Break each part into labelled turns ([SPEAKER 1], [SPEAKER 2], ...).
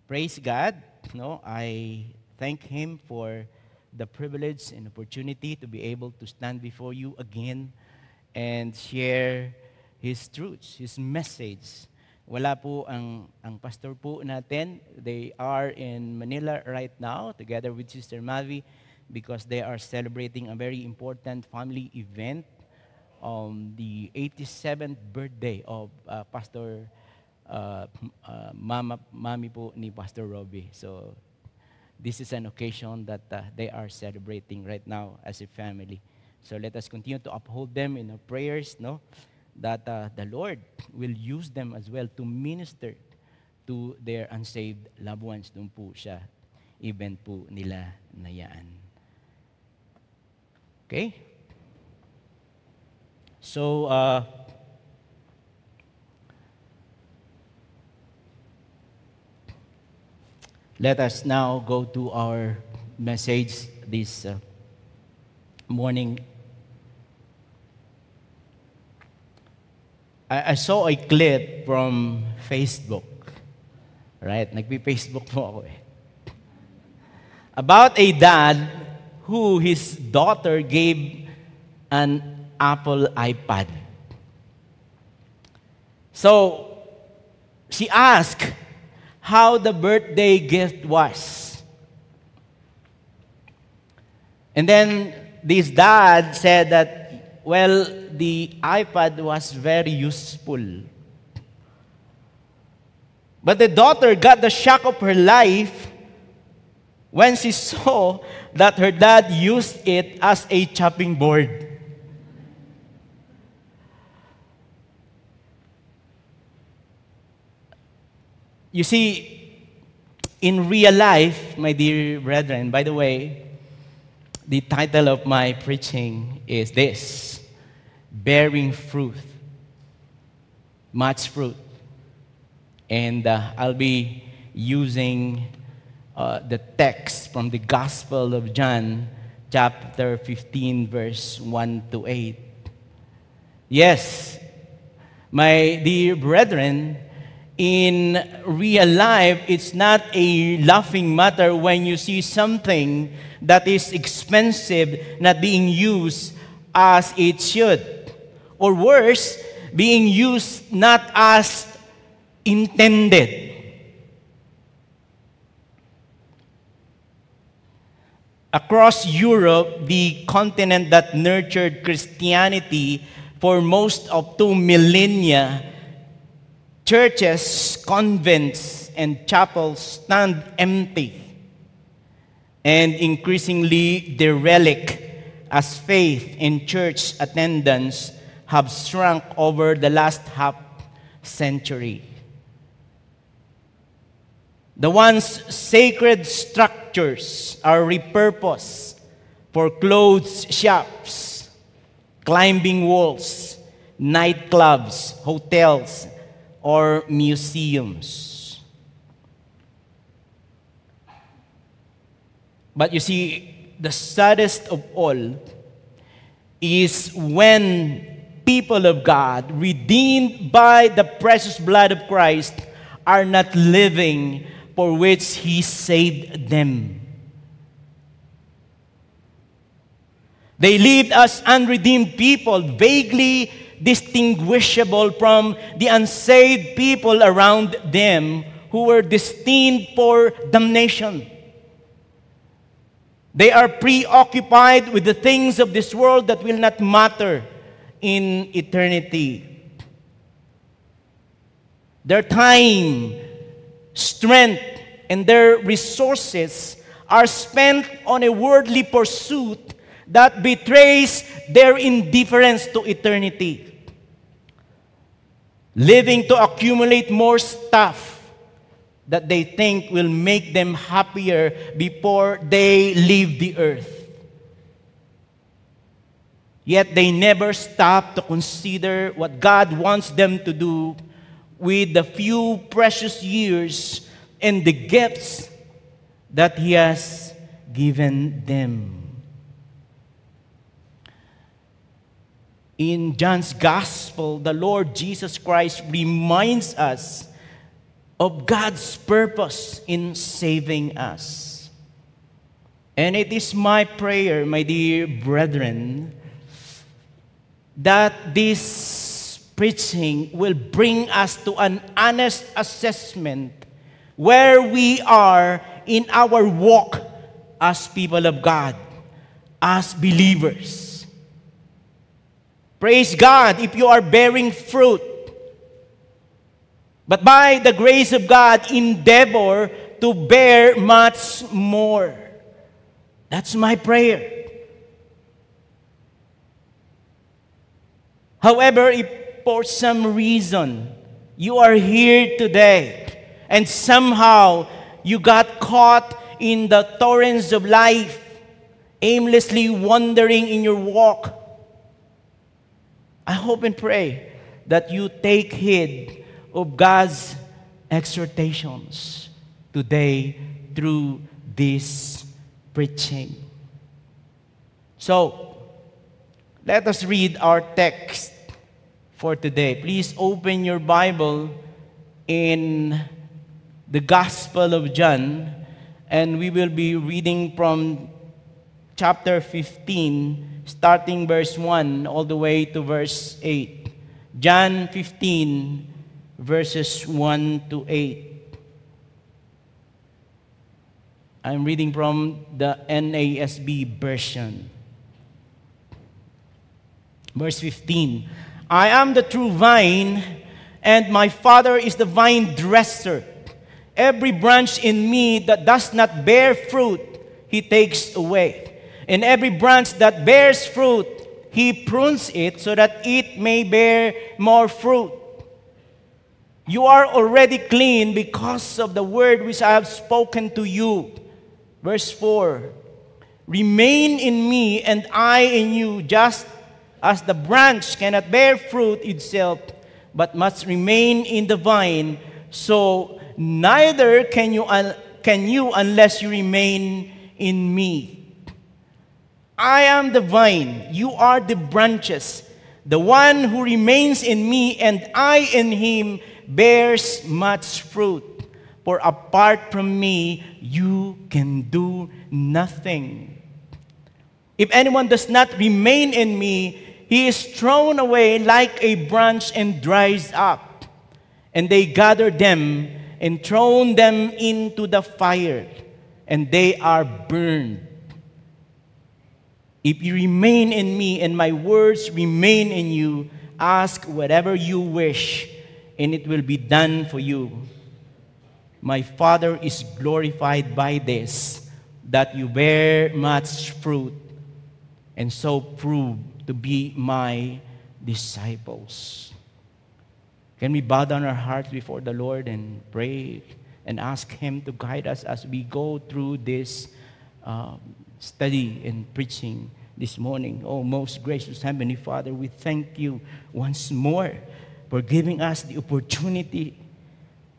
[SPEAKER 1] Praise God. No, I thank Him for the privilege and opportunity to be able to stand before you again and share His truths, His message. Wala po ang pastor po natin. They are in Manila right now together with Sister Mavi because they are celebrating a very important family event, the 87th birthday of Pastor Mami po ni Pastor Robbie. So, this is an occasion that they are celebrating right now as a family. So, let us continue to uphold them in our prayers, no? That the Lord will use them as well to minister to their unsaved loved ones nung po siya event po nila na yan. Okay? So, let us now go to our message this morning. I saw a clip from Facebook. Right? Nagpi-Facebook po ako eh. About a dad who his daughter gave an Apple iPad. So, she asked how the birthday gift was. And then this dad said that, well, the iPad was very useful. But the daughter got the shock of her life when she saw that her dad used it as a chopping board. You see, in real life, my dear brethren, by the way, the title of my preaching is this: Bearing Fruit, Much Fruit. And I'll be using the text from the Gospel of John, chapter 15, verse 1 to 8. Yes, my dear brethren, in real life, it's not a laughing matter when you see something that is expensive not being used as it should. Or worse, being used not as intended. Across Europe, the continent that nurtured Christianity for most of 2 millennia, churches, convents, and chapels stand empty and increasingly derelict as faith and church attendance have shrunk over the last half century. The once sacred structures are repurposed for clothes shops, climbing walls, nightclubs, hotels, or museums. But you see, the saddest of all is when people of God, redeemed by the precious blood of Christ, are not living for which He saved them. They lived as unredeemed people, vaguely distinguishable from the unsaved people around them who were destined for damnation. They are preoccupied with the things of this world that will not matter in eternity. Their time, strength, and their resources are spent on a worldly pursuit that betrays their indifference to eternity. Living to accumulate more stuff that they think will make them happier before they leave the earth. Yet they never stop to consider what God wants them to do with the few precious years and the gifts that He has given them. In John's Gospel, the Lord Jesus Christ reminds us of God's purpose in saving us. And it is my prayer, my dear brethren, that this preaching will bring us to an honest assessment where we are in our walk as people of God, as believers. Praise God if you are bearing fruit. But by the grace of God, endeavor to bear much more. That's my prayer. However, if for some reason you are here today and somehow you got caught in the torrents of life, aimlessly wandering in your walk, I hope and pray that you take heed of God's exhortations today through this preaching. So, let us read our text for today. Please open your Bible in the Gospel of John, and we will be reading from chapter 15, starting verse 1 all the way to verse 8. John 15, verses 1 to 8. I'm reading from the NASB version. Verse 15. I am the true vine, and my Father is the vine dresser. Every branch in me that does not bear fruit, He takes away. And every branch that bears fruit, He prunes it so that it may bear more fruit. You are already clean because of the word which I have spoken to you. Verse 4. Remain in me and I in you, just as the branch cannot bear fruit itself, but must remain in the vine, so neither can you unless you remain in me. I am the vine, you are the branches. The one who remains in me and I in him bears much fruit. For apart from me, you can do nothing. If anyone does not remain in me, he is thrown away like a branch and dries up. And they gather them and throw them into the fire, and they are burned. If you remain in me and my words remain in you, ask whatever you wish, and it will be done for you. My Father is glorified by this, that you bear much fruit, and so prove to be my disciples. Can we bow down our hearts before the Lord and pray and ask Him to guide us as we go through this study and preaching this morning? Oh, most gracious Heavenly Father, we thank you once more for giving us the opportunity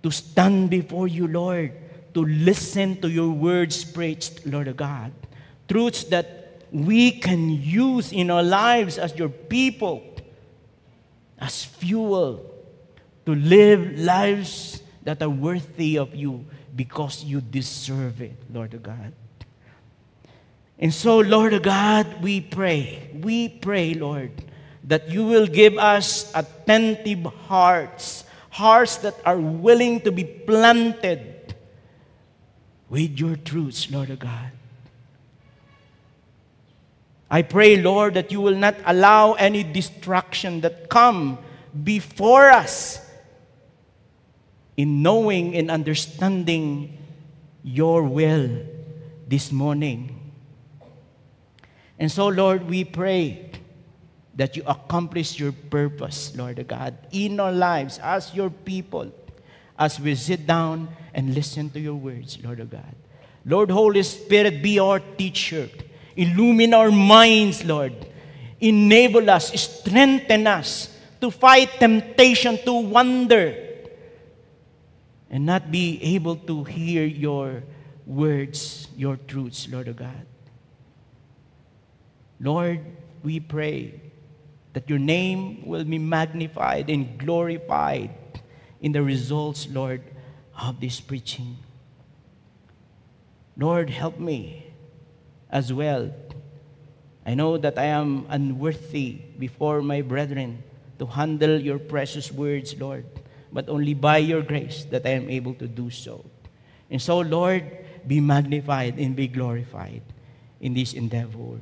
[SPEAKER 1] to stand before you, Lord, to listen to your words preached, Lord God. Truths that we can use in our lives as your people, as fuel to live lives that are worthy of you because you deserve it, Lord God. And so, Lord God, we pray, Lord, that you will give us attentive hearts, hearts that are willing to be planted with your truths, Lord God. I pray, Lord, that you will not allow any distraction that come before us in knowing and understanding your will this morning. And so, Lord, we pray that you accomplish your purpose, Lord God, in our lives as your people, as we sit down and listen to your words, Lord God. Lord, Holy Spirit, be our teacher. Illumine our minds, Lord. Enable us, strengthen us to fight temptation, to wander, and not be able to hear your words, your truths, Lord God. Lord, we pray that your name will be magnified and glorified in the results, Lord, of this preaching. Lord, help me as well. I know that I am unworthy before my brethren to handle your precious words, Lord, but only by your grace that I am able to do so. And so, Lord, be magnified and be glorified in this endeavor.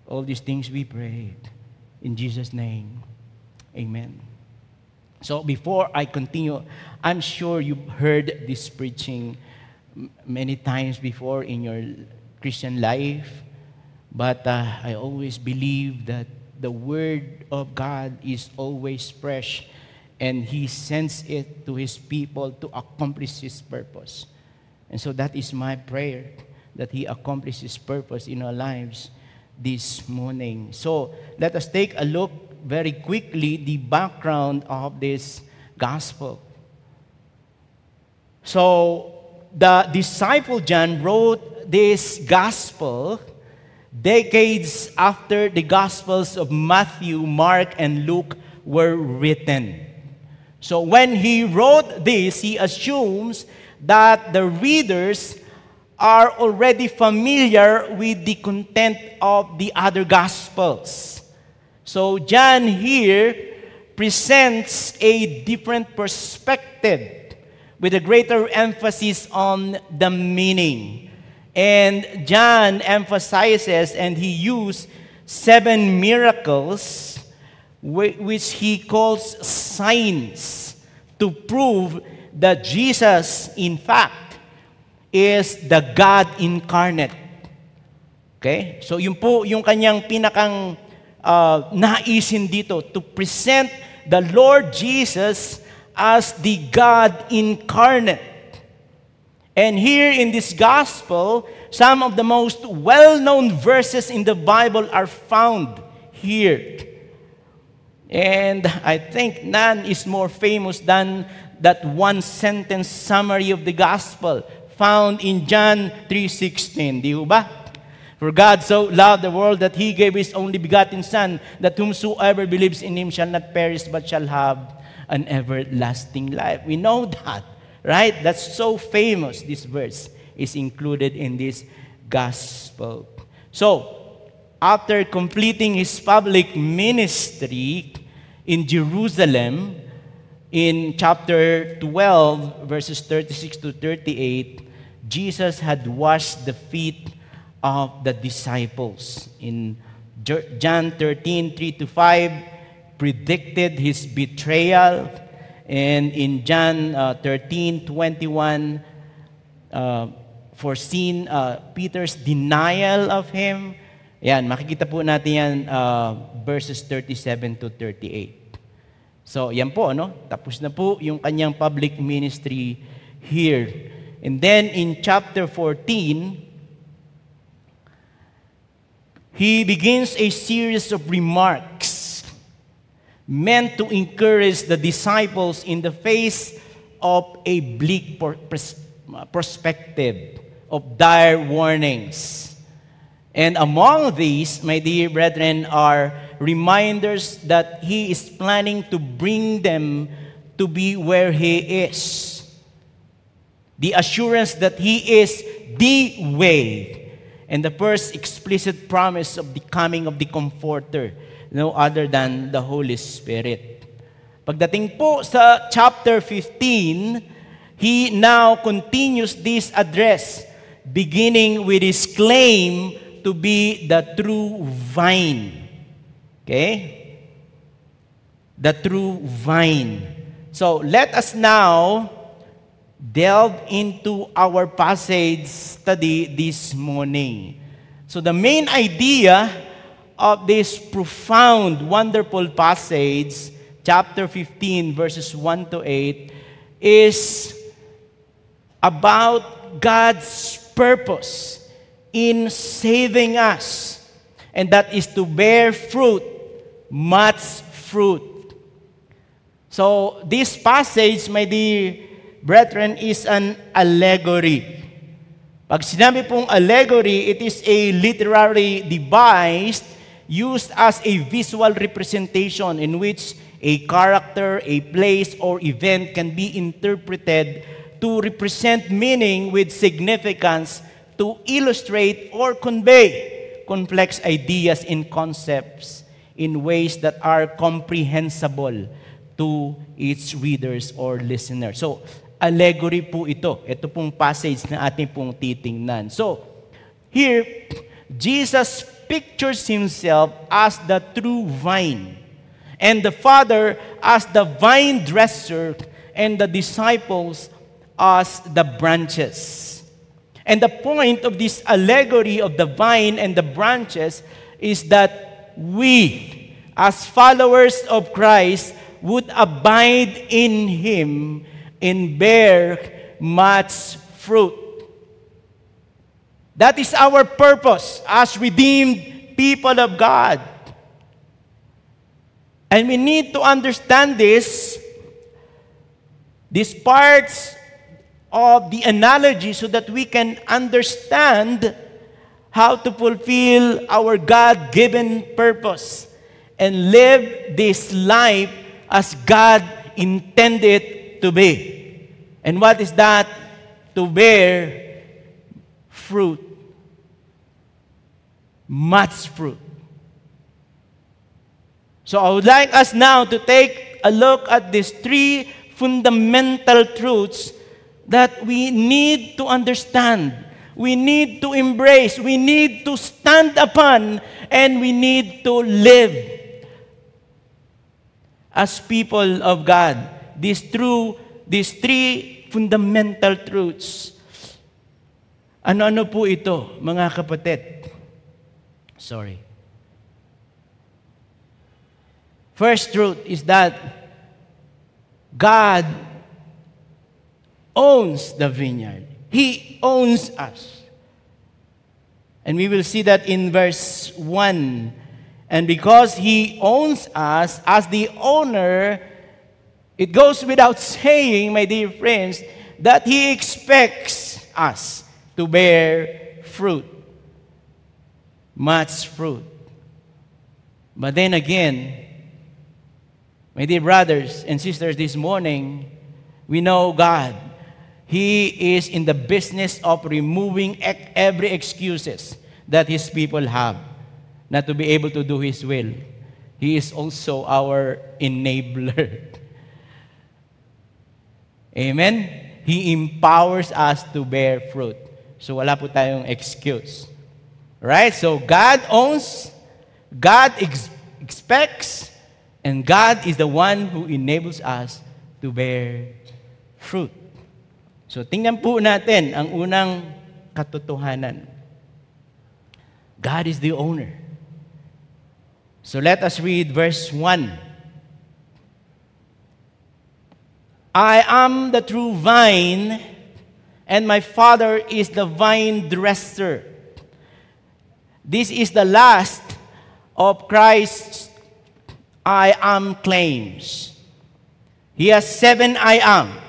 [SPEAKER 1] All these things we pray in Jesus' name. Amen. So before I continue, I'm sure you've heard this preaching many times before in your Christian life, but I always believe that the Word of God is always fresh, and He sends it to His people to accomplish His purpose. And so that is my prayer, that He accomplishes His purpose in our lives this morning. So let us take a look very quickly the background of this gospel. So the disciple John wrote this gospel decades after the Gospels of Matthew, Mark, and Luke were written. So when he wrote this, he assumes that the readers are already familiar with the content of the other Gospels. So John here presents a different perspective with a greater emphasis on the meaning. And John emphasizes, and he used 7 miracles, which he calls signs, to prove that Jesus, in fact, is the God incarnate. Okay? So yun po yung kanyang pinakang naisin dito, to present the Lord Jesus as the God incarnate. And here in this gospel, some of the most well-known verses in the Bible are found here. And I think none is more famous than that one-sentence summary of the gospel found in John 3:16. Di ba? For God so loved the world that He gave His only begotten Son, that whomsoever believes in Him shall not perish but shall have an everlasting life. We know that, right? That's so famous. This verse is included in this gospel. So, after completing His public ministry in Jerusalem, in chapter 12, verses 36 to 38, Jesus had washed the feet of the disciples. In John 13:3-5, predicted His betrayal. And in John 13:21, foreseen Peter's denial of Him. Yan, makikita po natin yan, verses 37 to 38. So, yan po, no? Tapos na po yung kanyang public ministry here. And then, in chapter 14, he begins a series of remarks meant to encourage the disciples in the face of a bleak perspective of dire warnings. And among these, my dear brethren, are reminders that He is planning to bring them to be where He is. The assurance that He is the way. And the first explicit promise of the coming of the Comforter, no other than the Holy Spirit. Pagdating po sa chapter 15, he now continues this address, beginning with his claim to be the true vine. Okay? The true vine. So, let us now delve into our passage study this morning. So the main idea of this profound, wonderful passage, chapter 15, verses 1 to 8, is about God's purpose in saving us. And that is to bear fruit, much fruit. So this passage, my dear brethren, is an allegory. Pag sinabi pong allegory, it is a literary device used as a visual representation in which a character, a place, or event can be interpreted to represent meaning with significance, to illustrate or convey complex ideas and concepts in ways that are comprehensible to its readers or listeners. So, allegory po ito. Ito pong passage na ating pong titingnan. So, here, Jesus pictures himself as the true vine, and the Father as the vine dresser, and the disciples as the branches. And the point of this allegory of the vine and the branches is that we, as followers of Christ, would abide in Him and bear much fruit. That is our purpose as redeemed people of God. And we need to understand these parts of the analogy so that we can understand how to fulfill our God-given purpose and live this life as God intended to be. And what is that? To bear fruit. Much fruit. So I would like us now to take a look at these three fundamental truths that we need to understand, we need to embrace, we need to stand upon, and we need to live as people of God. These three fundamental truths. Ano-ano po ito, mga kapatid? Sorry. First truth is that God owns the vineyard. He owns us. And we will see that in verse 1. And because He owns us as the owner, it goes without saying, my dear friends, that He expects us to bear fruit. Much fruit. But then again, my dear brothers and sisters, this morning, we know God. He is in the business of removing every excuses that His people have not to be able to do His will. He is also our enabler. Amen? He empowers us to bear fruit. So wala po tayong excuse. Right? So God owns, God expects, and God is the one who enables us to bear fruit. So tingnan po natin ang unang katotohanan. God is the owner. So let us read verse 1. I am the true vine, and my Father is the vine dresser. This is the last of Christ's I am claims. He has 7 I am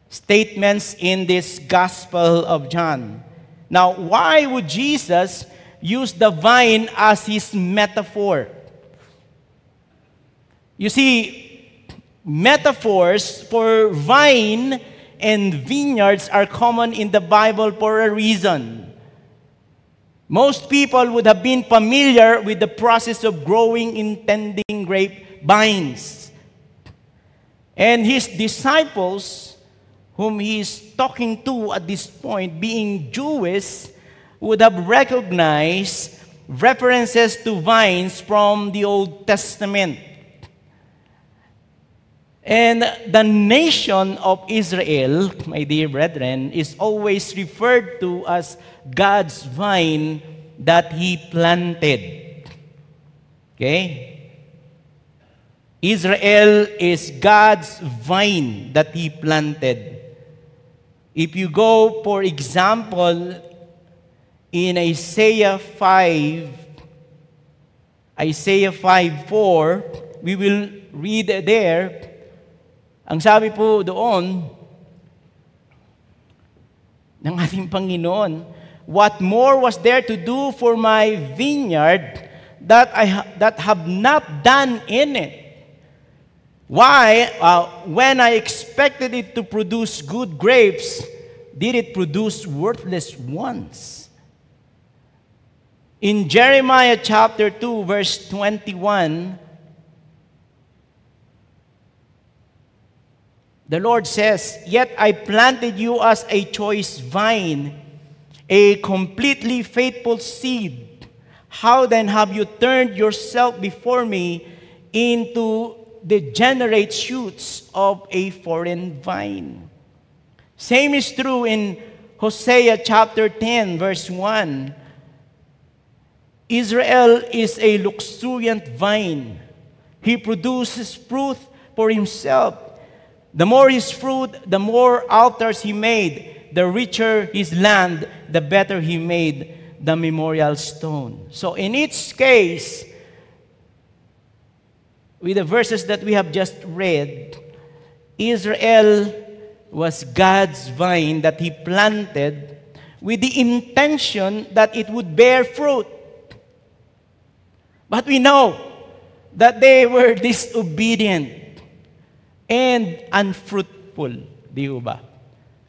[SPEAKER 1] statements in this Gospel of John. Now, why would Jesus use the vine as his metaphor? You see, metaphors for vine and vineyards are common in the Bible for a reason. Most people would have been familiar with the process of growing and tending grapevines. And his disciples, whom he is talking to at this point, being Jewish, would have recognized references to vines from the Old Testament. And the nation of Israel, my dear brethren, is always referred to as God's vine that He planted. Okay? Israel is God's vine that He planted. If you go, for example, in Isaiah 5:4, we will read there. Ang sabi po doon ng ating Panginoon, what more was there to do for my vineyard that have not done in it? Why, when I expected it to produce good grapes, did it produce worthless ones? In Jeremiah chapter 2, verse 21, the Lord says, "Yet I planted you as a choice vine, a completely faithful seed. How then have you turned yourself before me into degenerate shoots of a foreign vine?" Same is true in Hosea chapter 10, verse 1. Israel is a luxuriant vine. He produces fruit for himself. The more his fruit, the more altars he made. The richer his land, the better he made the memorial stone. So in each case, with the verses that we have just read, Israel was God's vine that he planted with the intention that it would bear fruit. But we know that they were disobedient and unfruitful. Di ba?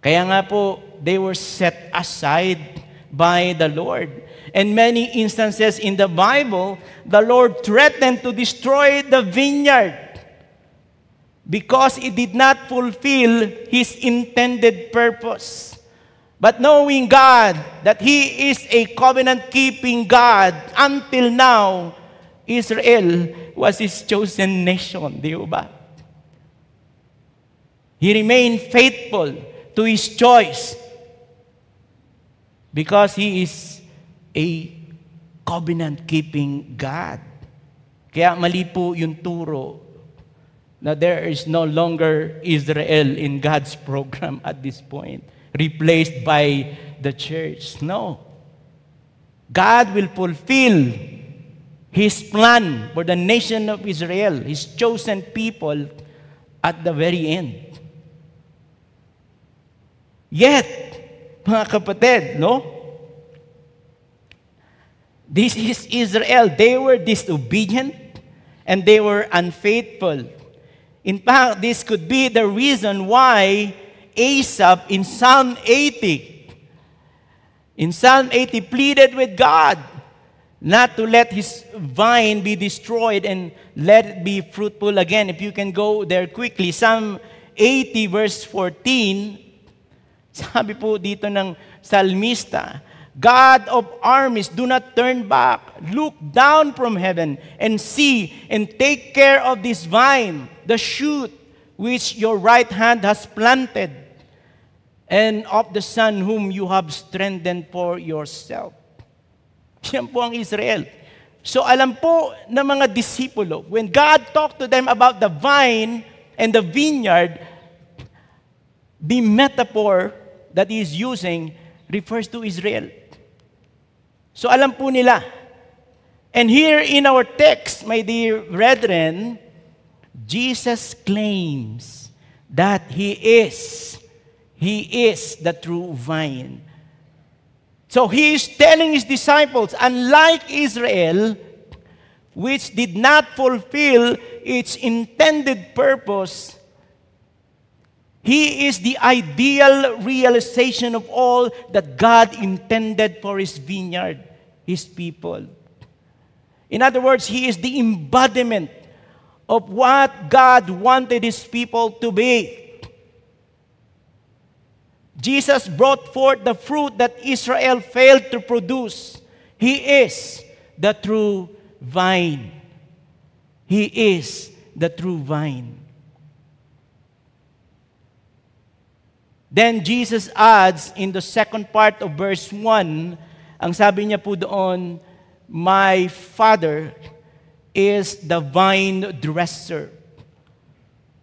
[SPEAKER 1] Kaya nga po, they were set aside by the Lord. In many instances in the Bible, the Lord threatened to destroy the vineyard because it did not fulfill His intended purpose. But knowing God, that He is a covenant-keeping God, until now, Israel was His chosen nation. Di ba? He remained faithful to His choice because He is a covenant-keeping God. Kaya mali po yung turo na there is no longer Israel in God's program at this point, replaced by the church. No. God will fulfill His plan for the nation of Israel, His chosen people, at the very end. Yet, mga kapatid, no? This is Israel. They were disobedient and they were unfaithful. In fact, this could be the reason why Asaph in Psalm 80 pleaded with God not to let his vine be destroyed and let it be fruitful again. If you can go there quickly, Psalm 80 verse 14, sabi po dito ng salmista, God of armies, do not turn back. Look down from heaven and see and take care of this vine, the shoot which your right hand has planted, and of the son whom you have strengthened for yourself. Yan po ang Israel. So alam po ng mga disipulo, when God talked to them about the vine and the vineyard, the metaphor that He is using refers to Israel. So alam po nila. And here in our text, my dear brethren, Jesus claims that He is the true vine. So He is telling His disciples, unlike Israel, which did not fulfill its intended purpose, He is the ideal realization of all that God intended for His vineyard, His people. In other words, He is the embodiment of what God wanted His people to be. Jesus brought forth the fruit that Israel failed to produce. He is the true vine. He is the true vine. Then Jesus adds in the second part of verse 1, ang sabi niya po doon, my Father is the vine dresser.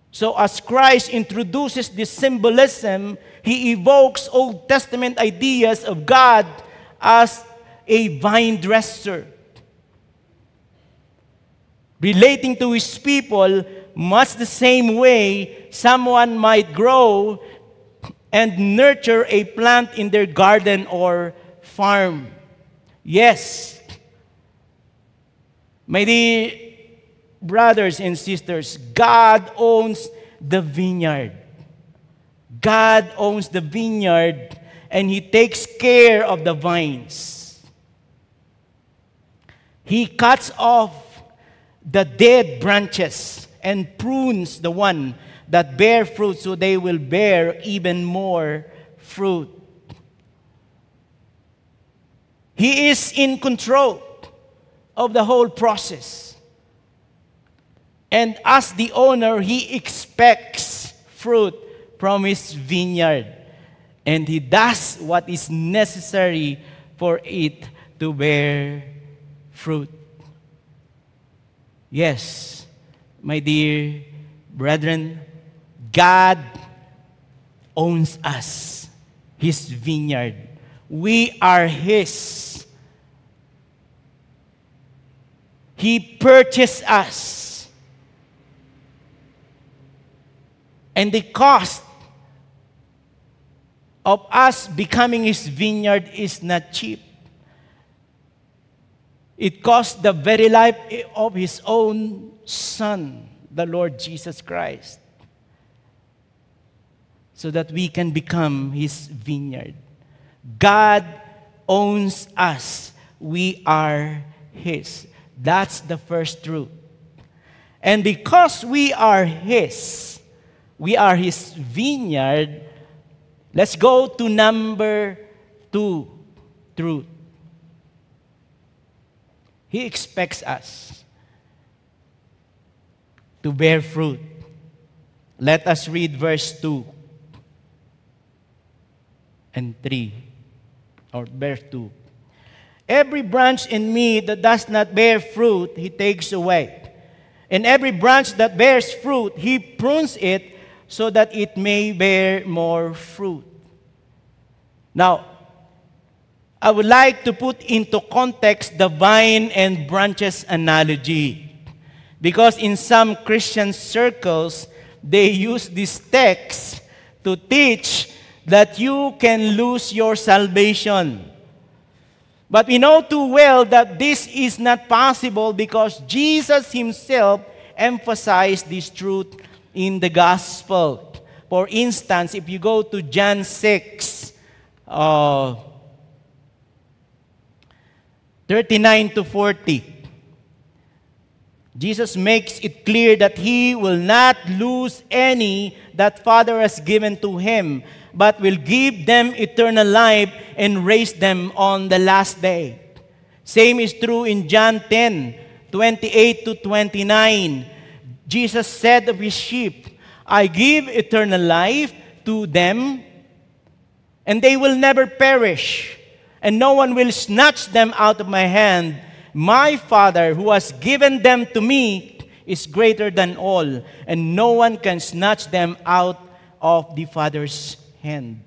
[SPEAKER 1] So as Christ introduces this symbolism, He evokes Old Testament ideas of God as a vine dresser, relating to His people much the same way someone might grow and nurture a plant in their garden or farm. Yes, my dear brothers and sisters, God owns the vineyard. God owns the vineyard, and He takes care of the vines. He cuts off the dead branches and prunes the one that bear fruit, so they will bear even more fruit. He is in control of the whole process. And as the owner, He expects fruit from His vineyard. And He does what is necessary for it to bear fruit. Yes, my dear brethren, God owns us, His vineyard. We are His. He purchased us. And the cost of us becoming His vineyard is not cheap. It cost the very life of His own Son, the Lord Jesus Christ, so that we can become His vineyard. God owns us. We are His. That's the first truth. And because we are His vineyard, let's go to number 2 truth. He expects us to bear fruit. Let us read verse 2 and 3, or verse 2. Every branch in me that does not bear fruit, He takes away. And every branch that bears fruit, He prunes it so that it may bear more fruit. Now, I would like to put into context the vine and branches analogy. Because in some Christian circles, they use this text to teach that you can lose your salvation. But we know too well that this is not possible because Jesus Himself emphasized this truth in the gospel. For instance, if you go to John 6, 39 to 40, Jesus makes it clear that He will not lose any that Father has given to Him, but will give them eternal life and raise them on the last day. Same is true in John 10, 28 to 29. Jesus said of His sheep, I give eternal life to them, and they will never perish, and no one will snatch them out of my hand. My Father, who has given them to me, is greater than all, and no one can snatch them out of the Father's hand.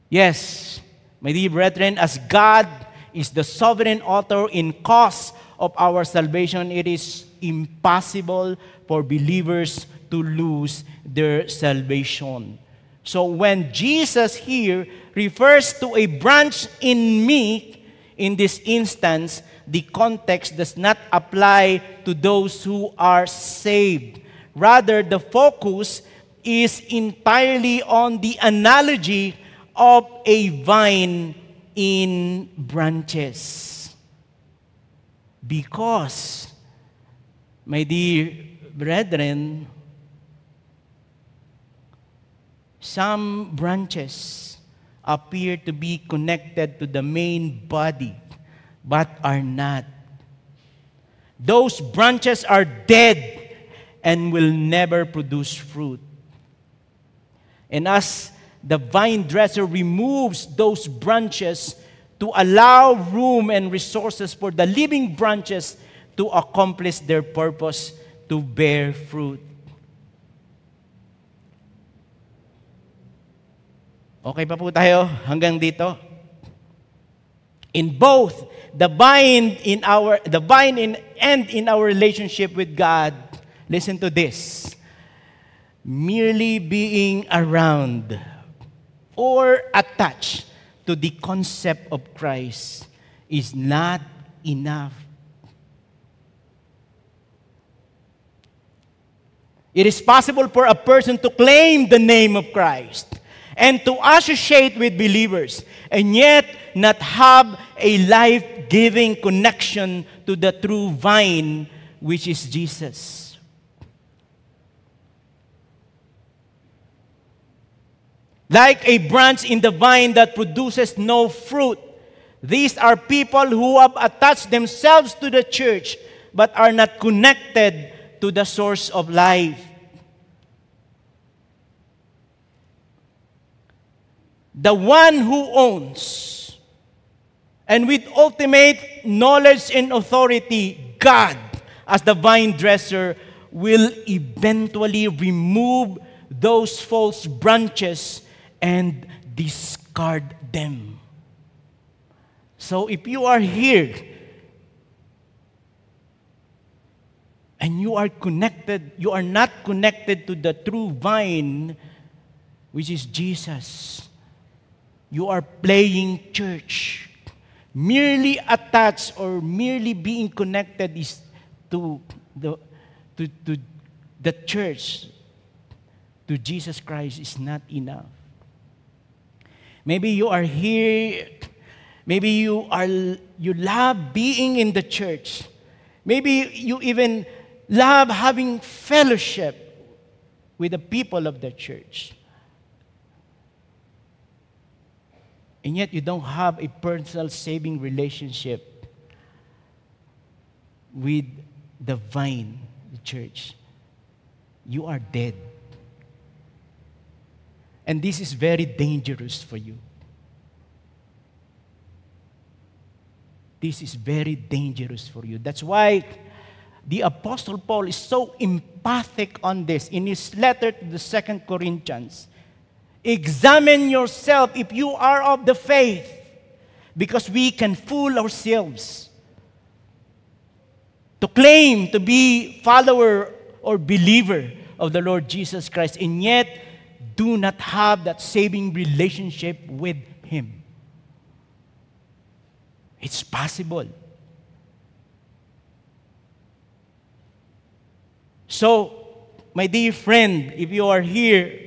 [SPEAKER 1] Yes, my dear brethren, as God is the sovereign author in cause of our salvation, it is impossible for believers to lose their salvation. So when Jesus here refers to a branch in me, in this instance, the context does not apply to those who are saved. Rather, the focus is entirely on the analogy of a vine in branches. Because, my dear brethren, some branches appear to be connected to the main body, but are not. Those branches are dead and will never produce fruit. And as the vine dresser removes those branches to allow room and resources for the living branches to accomplish their purpose to bear fruit. Okay pa po tayo hanggang dito? In both the vine and in our relationship with God, listen to this. Merely being around or attached to the concept of Christ is not enough. It is possible for a person to claim the name of Christ and to associate with believers and yet not have a life-giving connection to the true vine, which is Jesus. Like a branch in the vine that produces no fruit, these are people who have attached themselves to the church but are not connected to the source of life. The one who owns, and with ultimate knowledge and authority, God, as the vine dresser, will eventually remove those false branches and discard them. So if you are here and you are not connected to the true vine, which is Jesus, you are playing church. Merely attached or merely being connected is to the church, to Jesus Christ, is not enough. Maybe you are here, maybe you love being in the church. Maybe you even love having fellowship with the people of the church. And yet you don't have a personal saving relationship with the vine, the church. You are dead. And this is very dangerous for you. This is very dangerous for you. That's why the Apostle Paul is so emphatic on this in his letter to the 2 Corinthians. Examine yourself if you are of the faith, because we can fool ourselves to claim to be follower or believer of the Lord Jesus Christ and yet do not have that saving relationship with Him. It's possible. So, my dear friend, if you are here,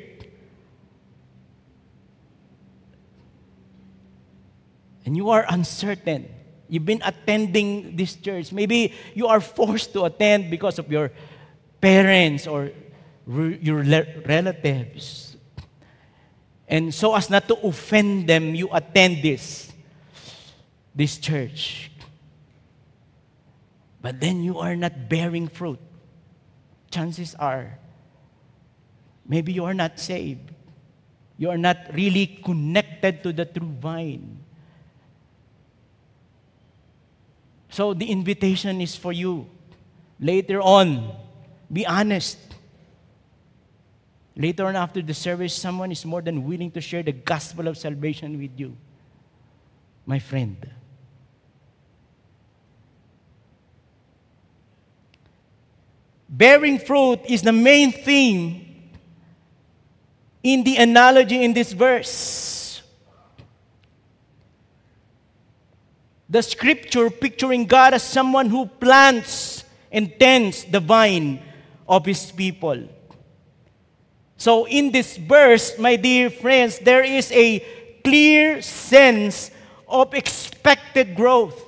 [SPEAKER 1] and you are uncertain, you've been attending this church, maybe you are forced to attend because of your parents or your relatives, and so as not to offend them, you attend this church. But then you are not bearing fruit. Chances are, maybe you are not saved. You are not really connected to the true vine. So the invitation is for you. Later on, be honest. Later on after the service, someone is more than willing to share the gospel of salvation with you. My friend. Bearing fruit is the main theme in the analogy in this verse. The scripture picturing God as someone who plants and tends the vine of His people. So in this verse, my dear friends, there is a clear sense of expected growth.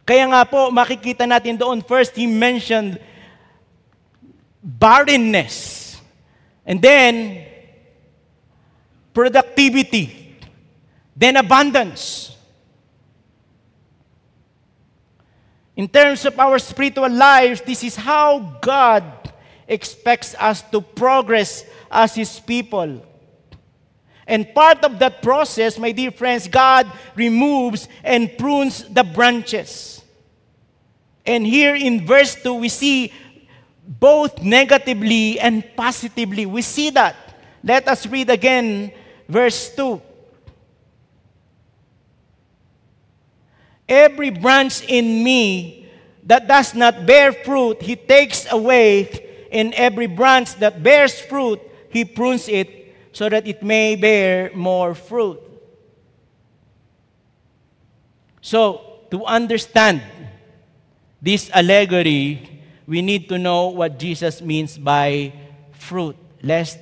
[SPEAKER 1] Kaya nga po, makikita natin doon, first He mentioned barrenness, and then productivity, then abundance. In terms of our spiritual lives, this is how God expects us to progress as His people. And part of that process, my dear friends, God removes and prunes the branches. And here in verse 2, we see both negatively and positively. We see that. Let us read again verse 2. Every branch in me that does not bear fruit, He takes away, and every branch that bears fruit, He prunes it so that it may bear more fruit. So, to understand this allegory, we need to know what Jesus means by fruit, lest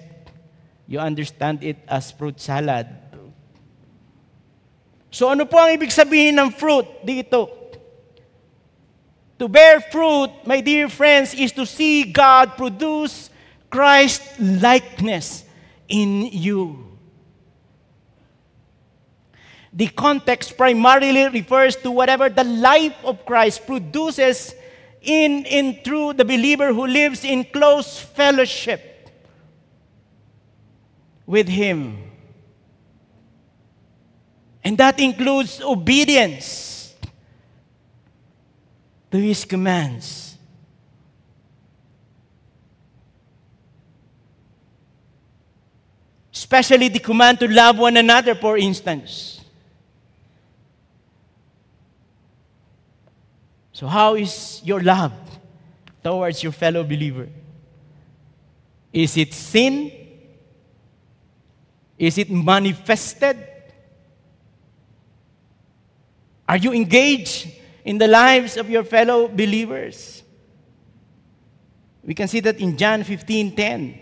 [SPEAKER 1] you understand it as fruit salad. So ano po ang ibig sabihin ng fruit dito? To bear fruit, my dear friends, is to see God produce Christ-likeness in you. The context primarily refers to whatever the life of Christ produces in and through the believer who lives in close fellowship with Him. And that includes obedience to His commands. Especially the command to love one another, for instance. So how is your love towards your fellow believer? Is it sin? Is it manifested? Are you engaged in the lives of your fellow believers? We can see that in John 15:10.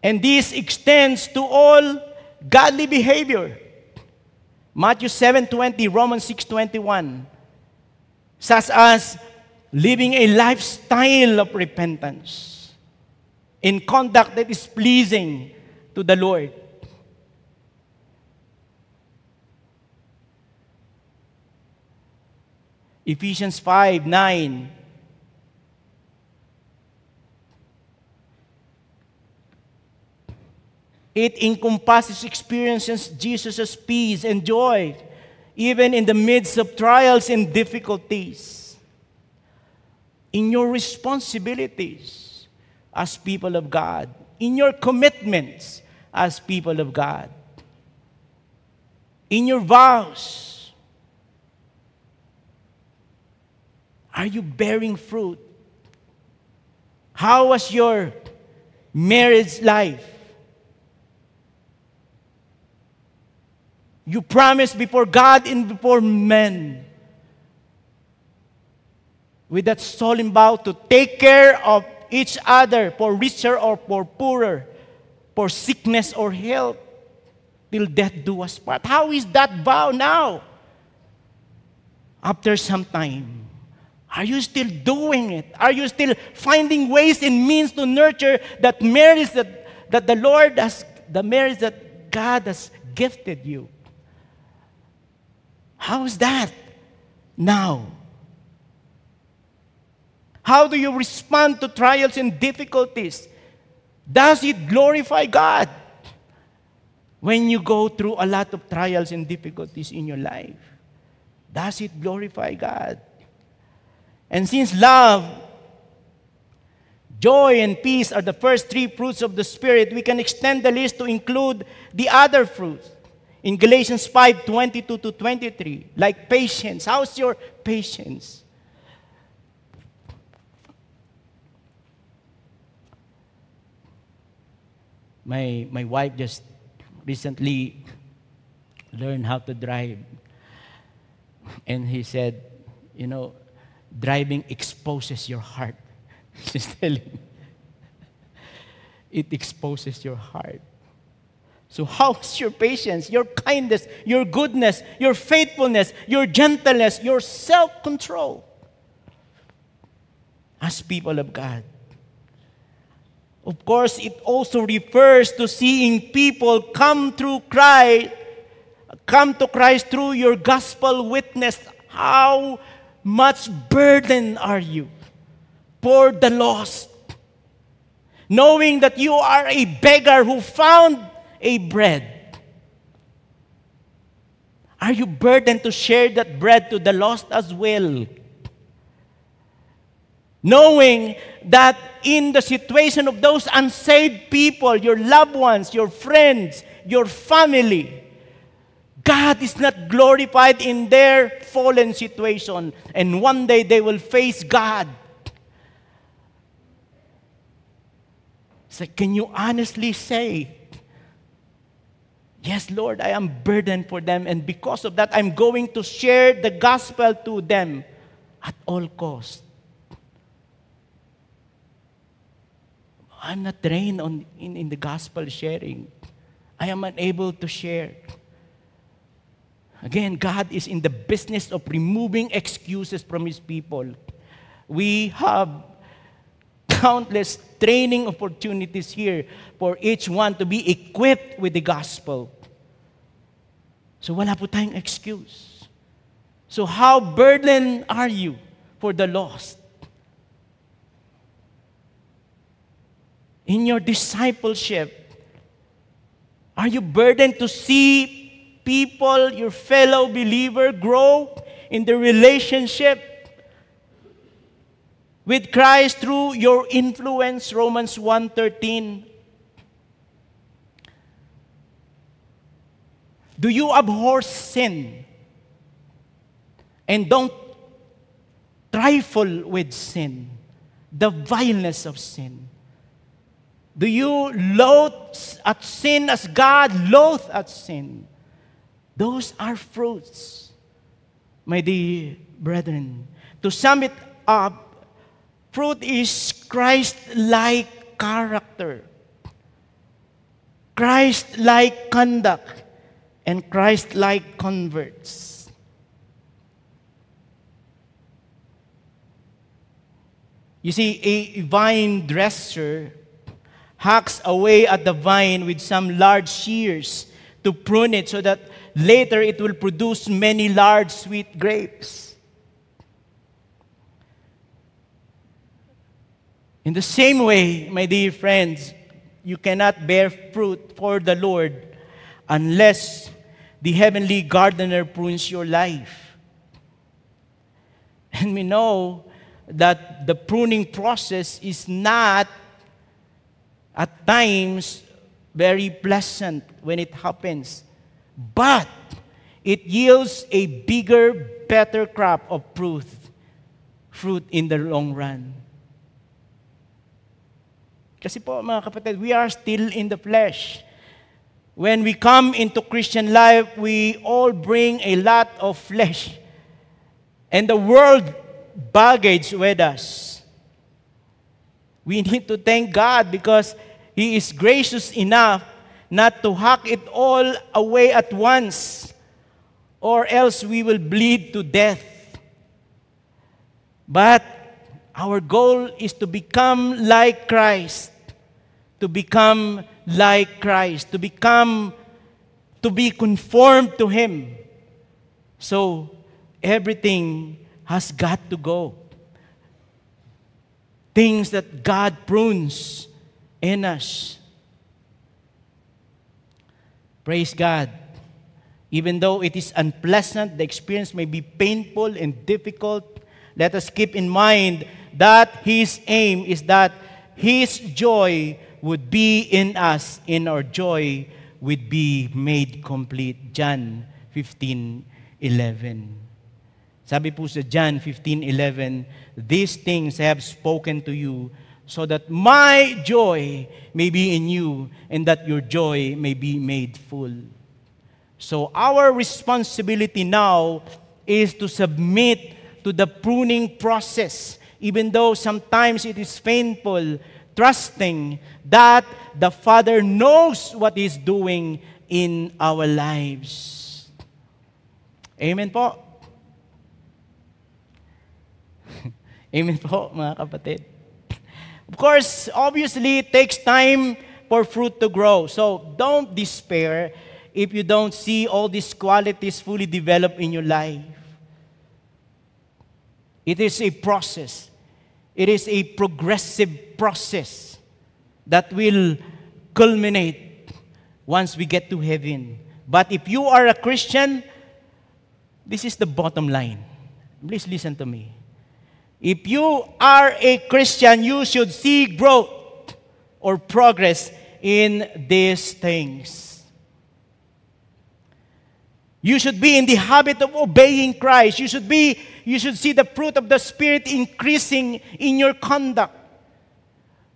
[SPEAKER 1] And this extends to all godly behavior. Matthew 7:20, Romans 6:21. Such as living a lifestyle of repentance in conduct that is pleasing to the Lord. Ephesians 5:9. It encompasses experiences Jesus' peace and joy, even in the midst of trials and difficulties. In your responsibilities as people of God, in your commitments as people of God, in your vows, are you bearing fruit? How was your marriage life? You promised before God and before men with that solemn vow to take care of each other, for richer or for poorer, for sickness or health, till death do us part. How is that vow now? After some time, are you still doing it? Are you still finding ways and means to nurture that marriage that the Lord has, the marriage that God has gifted you? How is that now? How do you respond to trials and difficulties? Does it glorify God when you go through a lot of trials and difficulties in your life? Does it glorify God? And since love, joy, and peace are the first three fruits of the Spirit, we can extend the list to include the other fruits. In Galatians 5:22-23, like patience. How's your patience? My wife just recently learned how to drive. And he said, you know, driving exposes your heart. She's telling me. It exposes your heart. So how's your patience, your kindness, your goodness, your faithfulness, your gentleness, your self-control as people of God? Of course, it also refers to seeing people come to Christ through your gospel witness. How much burden are you for the lost? Knowing that you are a beggar who found a bread. Are you burdened to share that bread to the lost as well? Knowing that in the situation of those unsaved people, your loved ones, your friends, your family, God is not glorified in their fallen situation. And one day they will face God. So can you honestly say, yes, Lord, I am burdened for them, and because of that, I'm going to share the gospel to them at all costs. I'm not trained in the gospel sharing. I am unable to share. Again, God is in the business of removing excuses from His people. We have countless training opportunities here for each one to be equipped with the gospel. So wala po tayong excuse. So how burdened are you for the lost? In your discipleship, are you burdened to see people, your fellow believer, grow in the relationship with Christ through your influence? Romans 1:13. Do you abhor sin? And don't trifle with sin, the vileness of sin. Do you loathe at sin as God loathes at sin? Those are fruits, my dear brethren. To sum it up, fruit is Christ-like character, Christ-like conduct, and Christ-like converts. You see, a vine dresser hacks away at the vine with some large shears to prune it so that later it will produce many large sweet grapes. In the same way, my dear friends, you cannot bear fruit for the Lord unless the heavenly gardener prunes your life. And we know that the pruning process is not at times very pleasant when it happens, but it yields a bigger, better crop of fruit in the long run. Kasi po mga kapatid, we are still in the flesh. When we come into Christian life, we all bring a lot of flesh and the world baggage with us. We need to thank God because He is gracious enough not to hack it all away at once, or else we will bleed to death. But our goal is to become like Christ, to become like Christ, to be conformed to Him. So everything has got to go. Things that God prunes in us. Praise God. Even though it is unpleasant, the experience may be painful and difficult, let us keep in mind that His aim is that His joy would be in us, and our joy would be made complete. John 15:11. Sabi po sa John 15:11, these things I have spoken to you, so that my joy may be in you, and that your joy may be made full. So our responsibility now is to submit to the pruning process, even though sometimes it is painful, trusting that the Father knows what He's doing in our lives. Amen po. Amen po, mga kapatid. Of course, obviously, it takes time for fruit to grow. So don't despair if you don't see all these qualities fully develop in your life. It is a process. It is a progressive process that will culminate once we get to heaven. But if you are a Christian, this is the bottom line. Please listen to me. If you are a Christian, you should see growth or progress in these things. You should be in the habit of obeying Christ. You should see the fruit of the Spirit increasing in your conduct.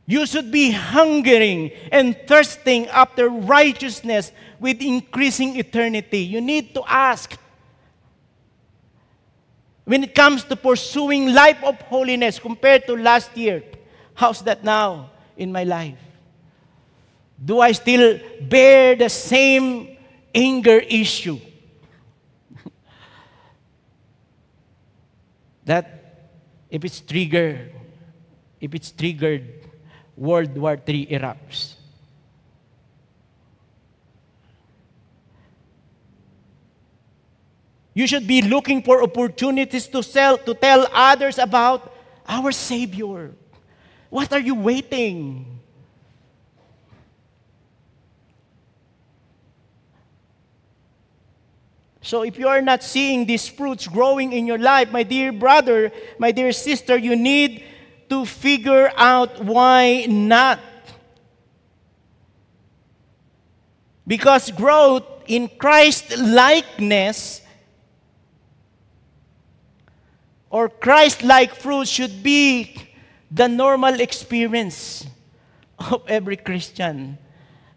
[SPEAKER 1] You should be hungering and thirsting after righteousness with increasing eternity. You need to ask, when it comes to pursuing life of holiness compared to last year, how's that now? in my life? Do I still bear the same anger issue? That if it's triggered, World War III erupts. You should be looking for opportunities to tell others about our Savior. What are you waiting? So if you are not seeing these fruits growing in your life, my dear brother, my dear sister, you need to figure out why not. Because growth in Christ-likeness or Christ-like fruit should be the normal experience of every Christian.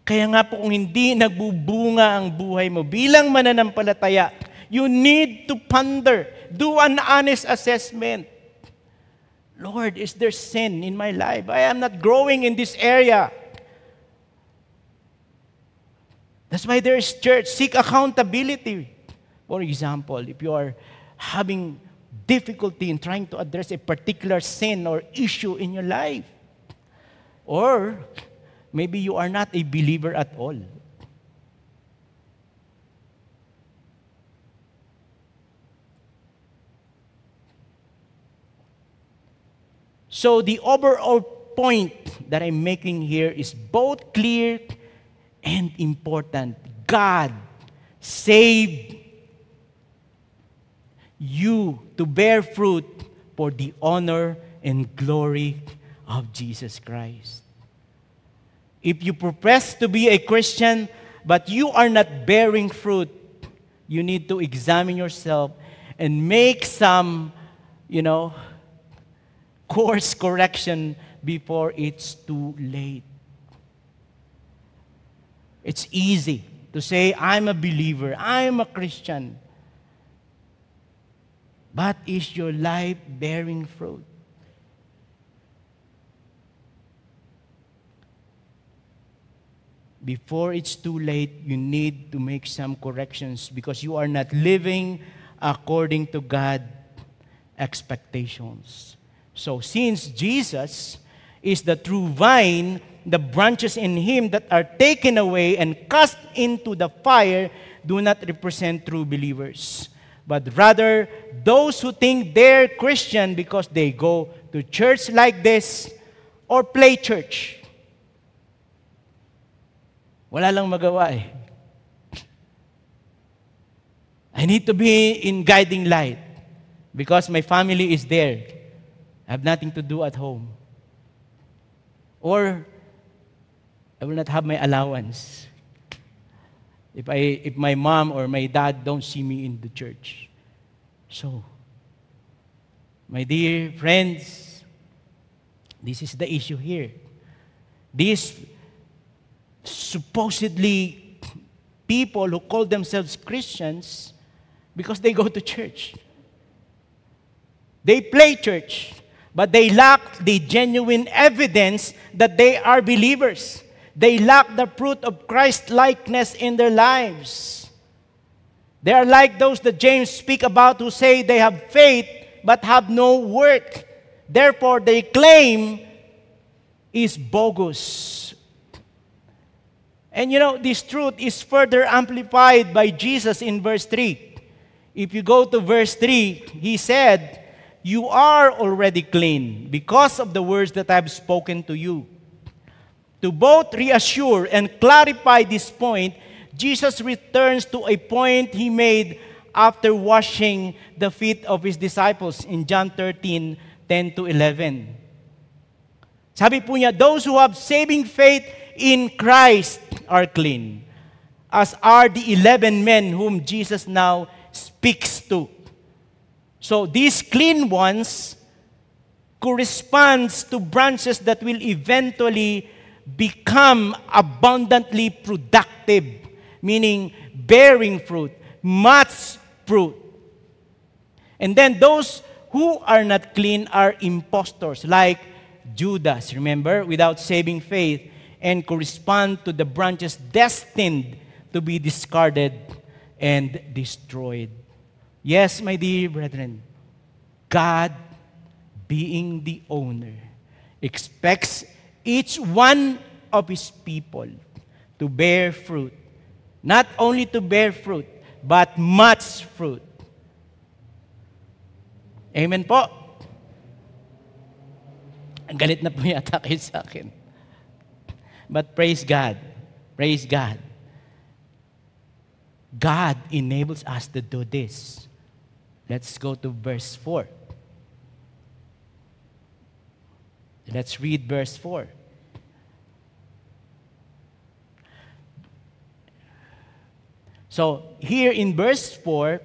[SPEAKER 1] Kaya nga po kung hindi nagbubunga ang buhay mo bilang mananampalataya, you need to ponder, do an honest assessment. Lord, is there sin in my life? I am not growing in this area. That's why there is church. Seek accountability. For example, if you are having difficulty in trying to address a particular sin or issue in your life, or maybe you are not a believer at all. So the overall point that I'm making here is both clear and important. God saved you to bear fruit for the honor and glory of Jesus Christ. If you profess to be a Christian, but you are not bearing fruit, you need to examine yourself and make some, course correction before it's too late. It's easy to say, I'm a believer, I'm a Christian. But is your life bearing fruit? Before it's too late, you need to make some corrections because you are not living according to God's expectations. So since Jesus is the true vine, the branches in Him that are taken away and cast into the fire do not represent true believers, but rather those who think they're Christian because they go to church like this or play church. Wala lang magawa eh. I need to be in guiding light because my family is there. I have nothing to do at home. Or I will not have my allowance if my mom or my dad don't see me in the church. So, my dear friends, this is the issue here. These supposedly people who call themselves Christians because they go to church. They play church, but they lack the genuine evidence that they are believers. They lack the fruit of Christ-likeness in their lives. They are like those that James speak about who say they have faith but have no work. Therefore, their claim is bogus. And this truth is further amplified by Jesus in verse 3. If you go to verse 3, He said, "You are already clean because of the words that I have spoken to you." To both reassure and clarify this point, Jesus returns to a point He made after washing the feet of His disciples in John 13:10-11. Sabi po niya, those who have saving faith in Christ are clean, as are the 11 men whom Jesus now speaks to. So these clean ones corresponds to branches that will eventually become abundantly productive, meaning bearing fruit, much fruit. And then those who are not clean are impostors, like Judas, remember, without saving faith, and correspond to the branches destined to be discarded and destroyed. Yes, my dear brethren, God, being the owner, expects each one of His people to bear fruit. Not only to bear fruit, but much fruit. Amen po? Ang galit na po yata kayo sa akin. But praise God. Praise God. God enables us to do this. Let's go to verse 4. Let's read verse 4. So, here in verse 4,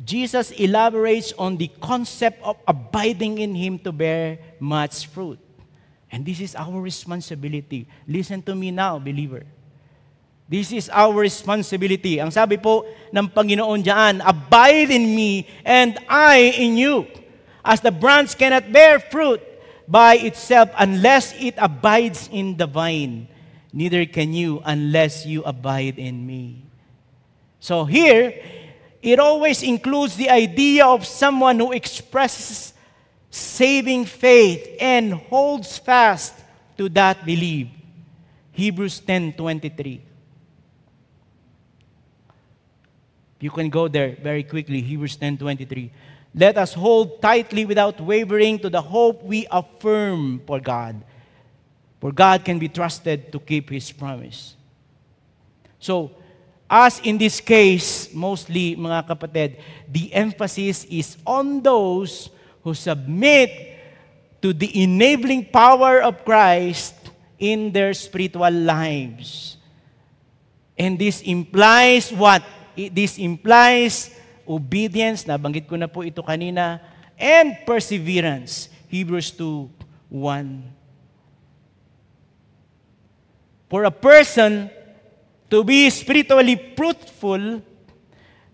[SPEAKER 1] Jesus elaborates on the concept of abiding in Him to bear much fruit. And this is our responsibility. Listen to me now, believer. This is our responsibility. Ang sabi po ng Panginoon diyan, abide in me and I in you. As the branch cannot bear fruit by itself unless it abides in the vine, neither can you unless you abide in me. So here, it always includes the idea of someone who expresses saving faith and holds fast to that belief. Hebrews 10:23. You can go there very quickly. Hebrews 10:23. Let us hold tightly without wavering to the hope we affirm for God. For God can be trusted to keep His promise. So, as in this case, mostly, mga kapatid, the emphasis is on those who submit to the enabling power of Christ in their spiritual lives. And this implies what? This implies obedience, nabanggit ko na po ito kanina, and perseverance. Hebrews 2:1. For a person to be spiritually fruitful,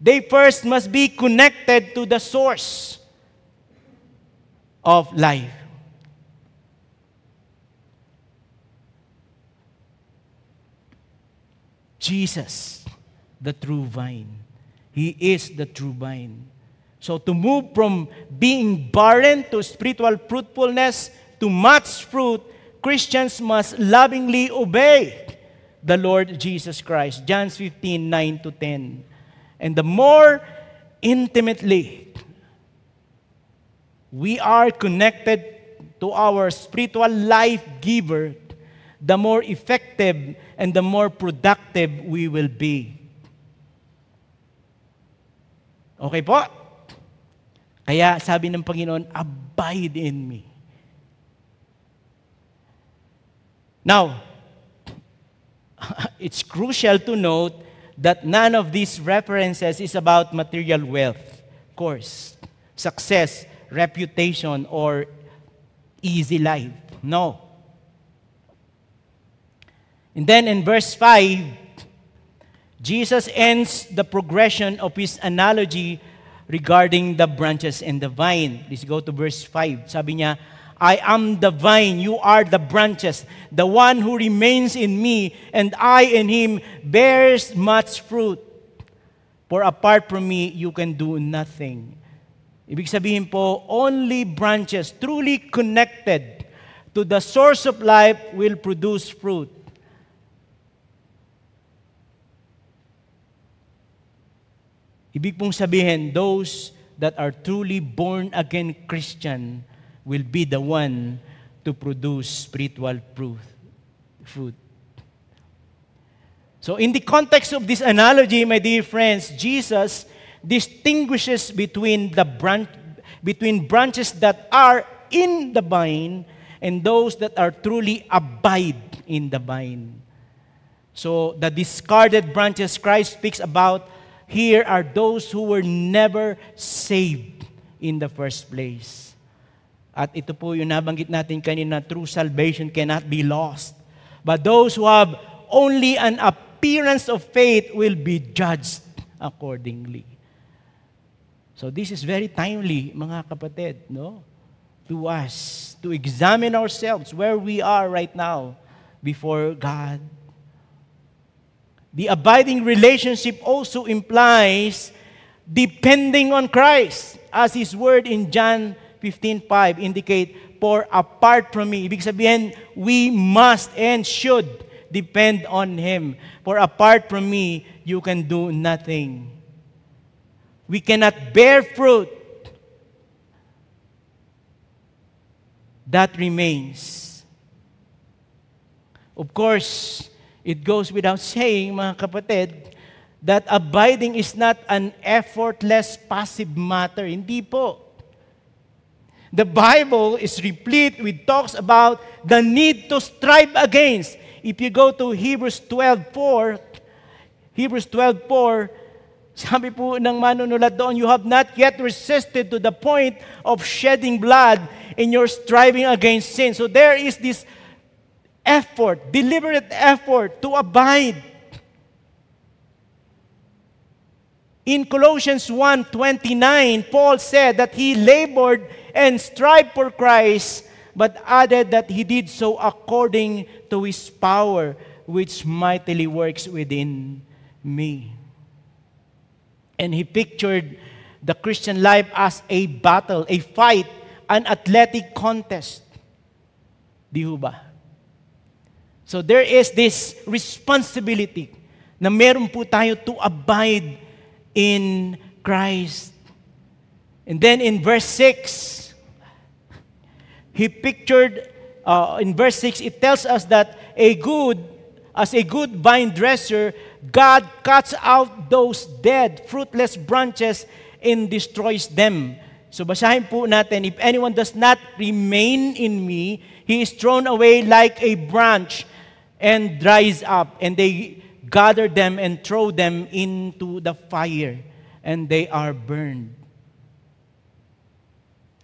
[SPEAKER 1] they first must be connected to the source of life. Jesus, the true vine. He is the true vine. So to move from being barren to spiritual fruitfulness to much fruit, Christians must lovingly obey the Lord Jesus Christ. John 15:9-10. And the more intimately we are connected to our spiritual life giver, the more effective and the more productive we will be. Okay po? Kaya sabi ng Panginoon, abide in me. Now, it's crucial to note that none of these references is about material wealth, of course, success, reputation, or easy life. No. And then in verse 5, Jesus ends the progression of His analogy regarding the branches and the vine. Let's go to verse 5. Sabi niya, I am the vine, you are the branches. The one who remains in me and I in him bears much fruit. For apart from me, you can do nothing. Ibig sabihin po, only branches truly connected to the source of life will produce fruit. Ibig pong sabihin, those that are truly born-again Christian will be the one to produce spiritual fruit. So in the context of this analogy, my dear friends, Jesus distinguishes between branches that are in the vine and those that are truly abide in the vine. So the discarded branches Christ speaks about here are those who were never saved in the first place. At ito po yung nabanggit natin kanina, true salvation cannot be lost. But those who have only an appearance of faith will be judged accordingly. So this is very timely, mga kapatid, no? to us to examine ourselves where we are right now before God. The abiding relationship also implies depending on Christ, as His word in John 15:5 indicate, for apart from me, ibig sabihin, we must and should depend on Him. For apart from me, you can do nothing. We cannot bear fruit that remains. Of course, it goes without saying, mga kapatid, that abiding is not an effortless, passive matter. Hindi po. The Bible is replete with talks about the need to strive against. If you go to Hebrews 12:4, sabi po ng manunulat doon, you have not yet resisted to the point of shedding blood in your striving against sin. So there is this effort, deliberate effort to abide. In Colossians 1:29, Paul said that he labored and strived for Christ, but added that he did so according to His power, which mightily works within me. And he pictured the Christian life as a battle, a fight, an athletic contest. Di ho ba? So there is this responsibility na meron po tayo to abide in Christ. And then in verse 6, he pictured, in verse 6, it tells us that as a good vine dresser, God cuts out those dead, fruitless branches and destroys them. So basahin po natin, if anyone does not remain in me, he is thrown away like a branch and dries up, and they gather them and throw them into the fire, and they are burned.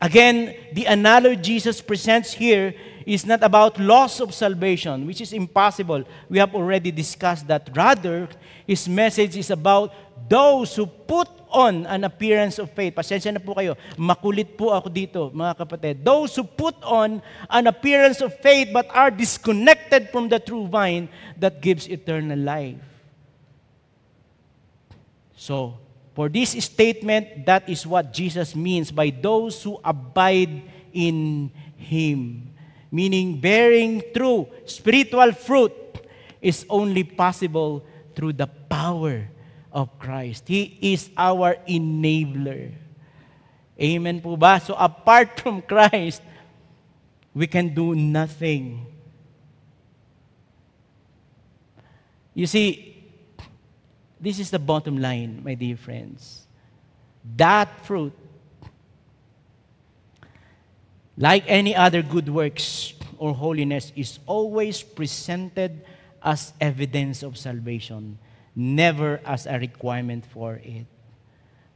[SPEAKER 1] Again, the analogy Jesus presents here is not about loss of salvation, which is impossible. We have already discussed that. Rather, His message is about those who put on an appearance of faith. Pasensya na po kayo. Makulit po ako dito, mga kapatid. Those who put on an appearance of faith but are disconnected from the true vine that gives eternal life. So, for this statement, that is what Jesus means by those who abide in Him. Meaning, bearing true spiritual fruit is only possible through the power of Christ. He is our enabler. Amen po ba? So, apart from Christ, we can do nothing. You see, this is the bottom line, my dear friends. That fruit, like any other good works or holiness, is always presented as evidence of salvation, never as a requirement for it.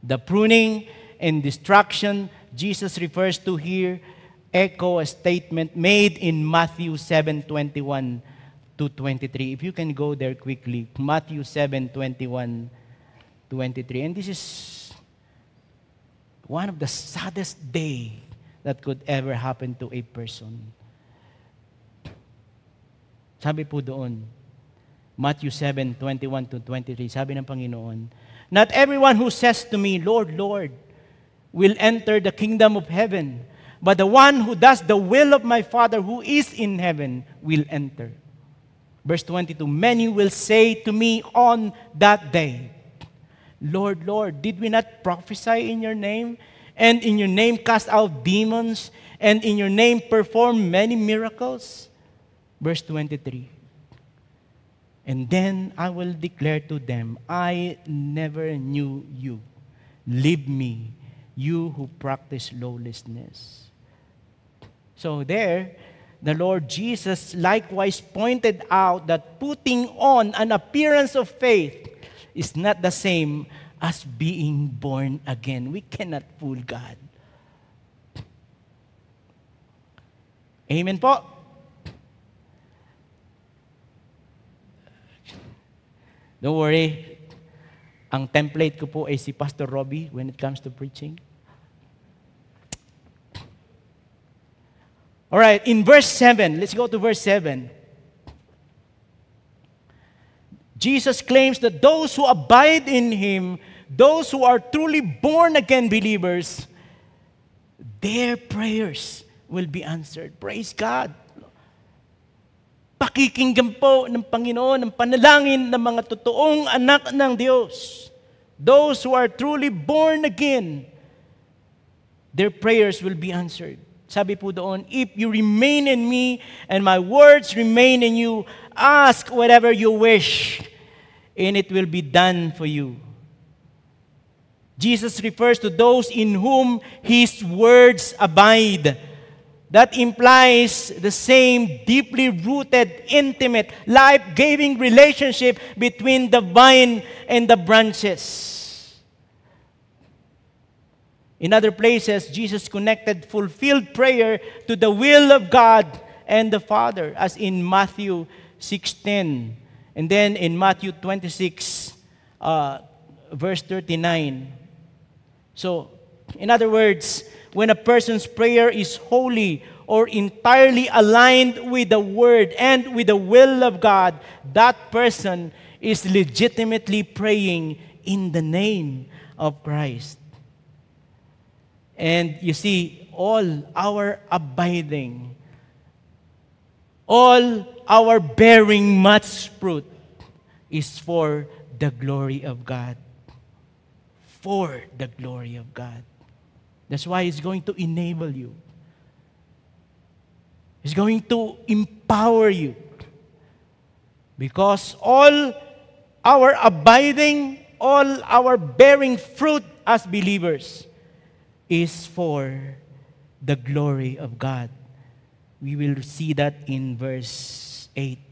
[SPEAKER 1] The pruning and destruction Jesus refers to here echo a statement made in Matthew 7:21 to 23. If you can go there quickly, Matthew 7:21, 23. And this is one of the saddest day that could ever happen to a person. Sabi po doon, Matthew 7:21 to 23, sabi ng Panginoon, not everyone who says to me, Lord, Lord, will enter the kingdom of heaven, but the one who does the will of my Father who is in heaven will enter. Verse 22, many will say to me on that day, Lord, Lord, did we not prophesy in your name, and in your name cast out demons, and in your name perform many miracles? Verse 23, and then I will declare to them, I never knew you. Leave me, you who practice lawlessness. So there, the Lord Jesus likewise pointed out that putting on an appearance of faith is not the same as being born again. We cannot fool God. Amen po? Don't worry. Ang template ko po ay si Pastor Robbie when it comes to preaching. All right, in verse 7, let's go to verse 7. Jesus claims that those who abide in Him, those who are truly born-again believers, their prayers will be answered. Praise God. Pakikinggan po ng Panginoon ang panalangin ng mga totoong anak ng Diyos. Those who are truly born again, their prayers will be answered. Sabi po doon, if you remain in me and my words remain in you, ask whatever you wish, and it will be done for you. Jesus refers to those in whom His words abide. That implies the same deeply rooted, intimate, life-giving relationship between the vine and the branches. In other places, Jesus connected fulfilled prayer to the will of God and the Father, as in Matthew 6:10. And then in Matthew 26, verse 39. So, in other words, when a person's prayer is holy or entirely aligned with the Word and with the will of God, that person is legitimately praying in the name of Christ. And you see, all our abiding, all our bearing much fruit is for the glory of God. For the glory of God. That's why He's going to enable you. He's going to empower you. Because all our abiding, all our bearing fruit as believers is for the glory of God. We will see that in verse 8.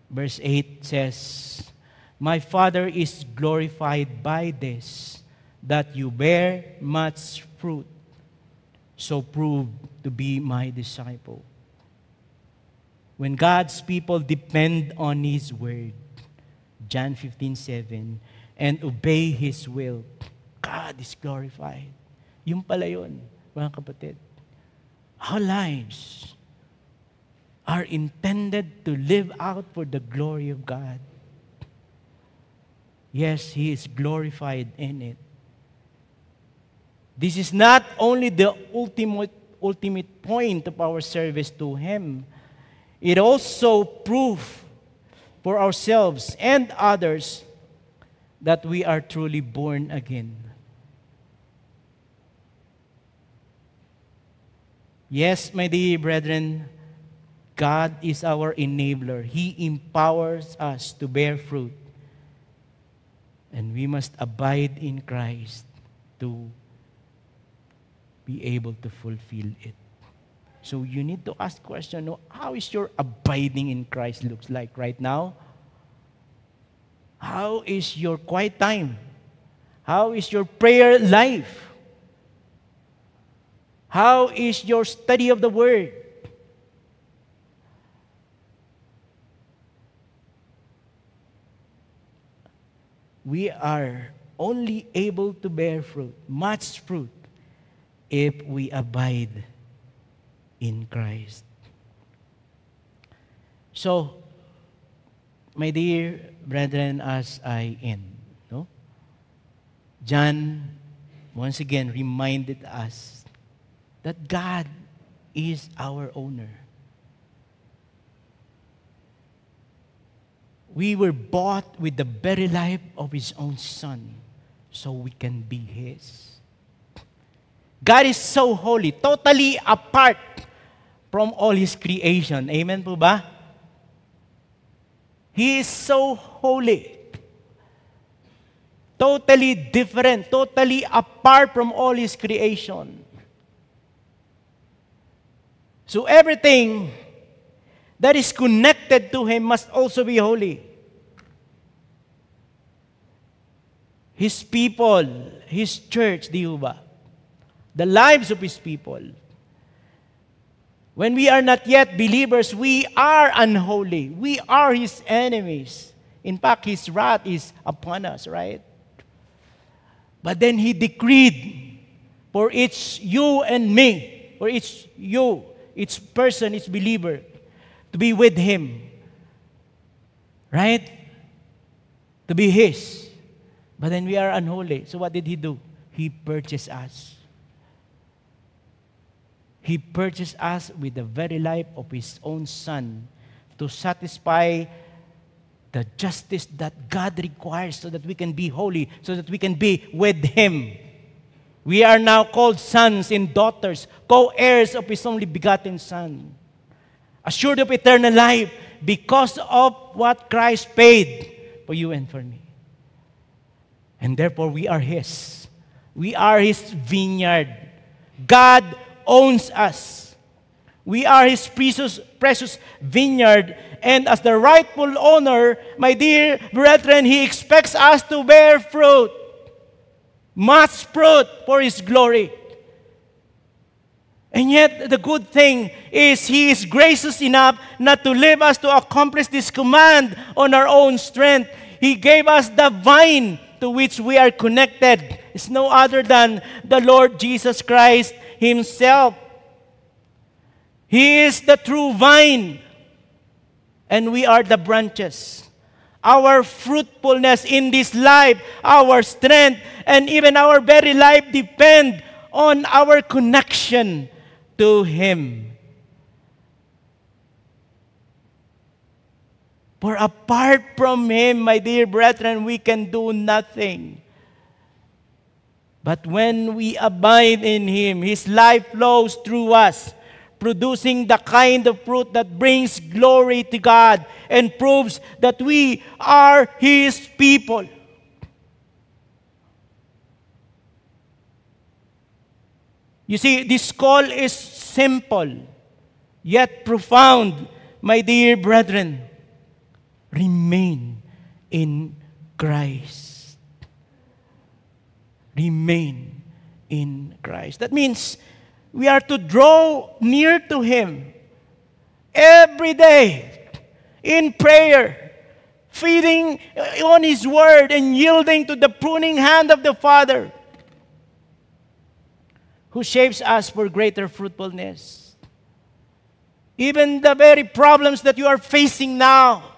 [SPEAKER 1] Verse 8 says, my Father is glorified by this, that you bear much fruit, so prove to be my disciple. When God's people depend on His word, John 15:7, and obey His will, God is glorified. Yung pala yun, mga kapatid. Our lives are intended to live out for the glory of God. Yes, He is glorified in it. This is not only the ultimate point of our service to Him. It also proves for ourselves and others that we are truly born again. Yes, my dear brethren, God is our enabler. He empowers us to bear fruit. And we must abide in Christ to be able to fulfill it. So you need to ask the question, no, how is your abiding in Christ looks like right now? How is your quiet time? How is your prayer life? How is your study of the Word? We are only able to bear fruit, much fruit, if we abide in Christ. So, my dear brethren, as I end, no? John, once again, reminded us that God is our owner. We were bought with the very life of His own Son, so we can be His. God is so holy, totally apart from all His creation. Amen po ba? He is so holy. Totally different, totally apart from all His creation. So everything that is connected to Him must also be holy. His people, His church, di ba? The lives of His people. When we are not yet believers, we are unholy. We are His enemies. In fact, His wrath is upon us, right? But then He decreed for each you and me, for each you, each person, each believer, to be with Him. Right? To be His. But then we are unholy. So what did He do? He purchased us. He purchased us with the very life of His own Son to satisfy the justice that God requires so that we can be holy, so that we can be with Him. We are now called sons and daughters, co-heirs of His only begotten Son, assured of eternal life because of what Christ paid for you and for me. And therefore, we are His. We are His vineyard. God owns us. We are His precious vineyard. And as the rightful owner, my dear brethren, He expects us to bear fruit. Much fruit for His glory. And yet, the good thing is He is gracious enough not to leave us to accomplish this command on our own strength. He gave us the vine to which we are connected. It's no other than the Lord Jesus Christ Himself. He is the true vine, and we are the branches. Our fruitfulness in this life, our strength, and even our very life depend on our connection to Him. For apart from Him, my dear brethren, we can do nothing. But when we abide in Him, His life flows through us, producing the kind of fruit that brings glory to God and proves that we are His people. You see, this call is simple, yet profound, my dear brethren. Remain in Christ. Remain in Christ. That means we are to draw near to Him every day in prayer, feeding on His Word and yielding to the pruning hand of the Father who shapes us for greater fruitfulness. Even the very problems that you are facing now,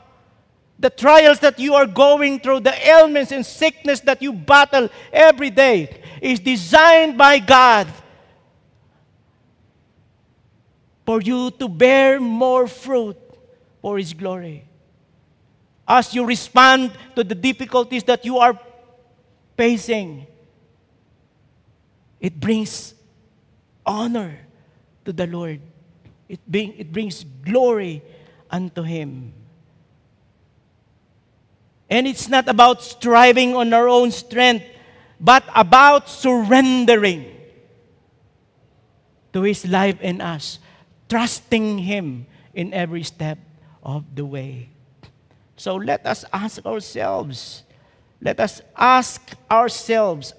[SPEAKER 1] the trials that you are going through, the ailments and sickness that you battle every day is designed by God for you to bear more fruit for His glory. As you respond to the difficulties that you are facing, it brings honor to the Lord. It brings glory unto Him. And it's not about striving on our own strength, but about surrendering to His life in us, trusting Him in every step of the way. So let us ask ourselves,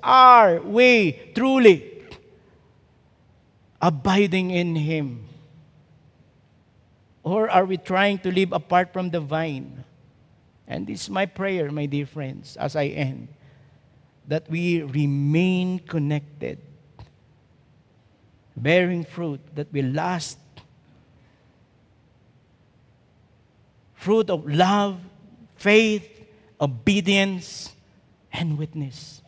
[SPEAKER 1] are we truly abiding in Him? Or are we trying to live apart from the vine? And this is my prayer, my dear friends, as I end, that we remain connected, bearing fruit that will last, fruit of love, faith, obedience, and witness,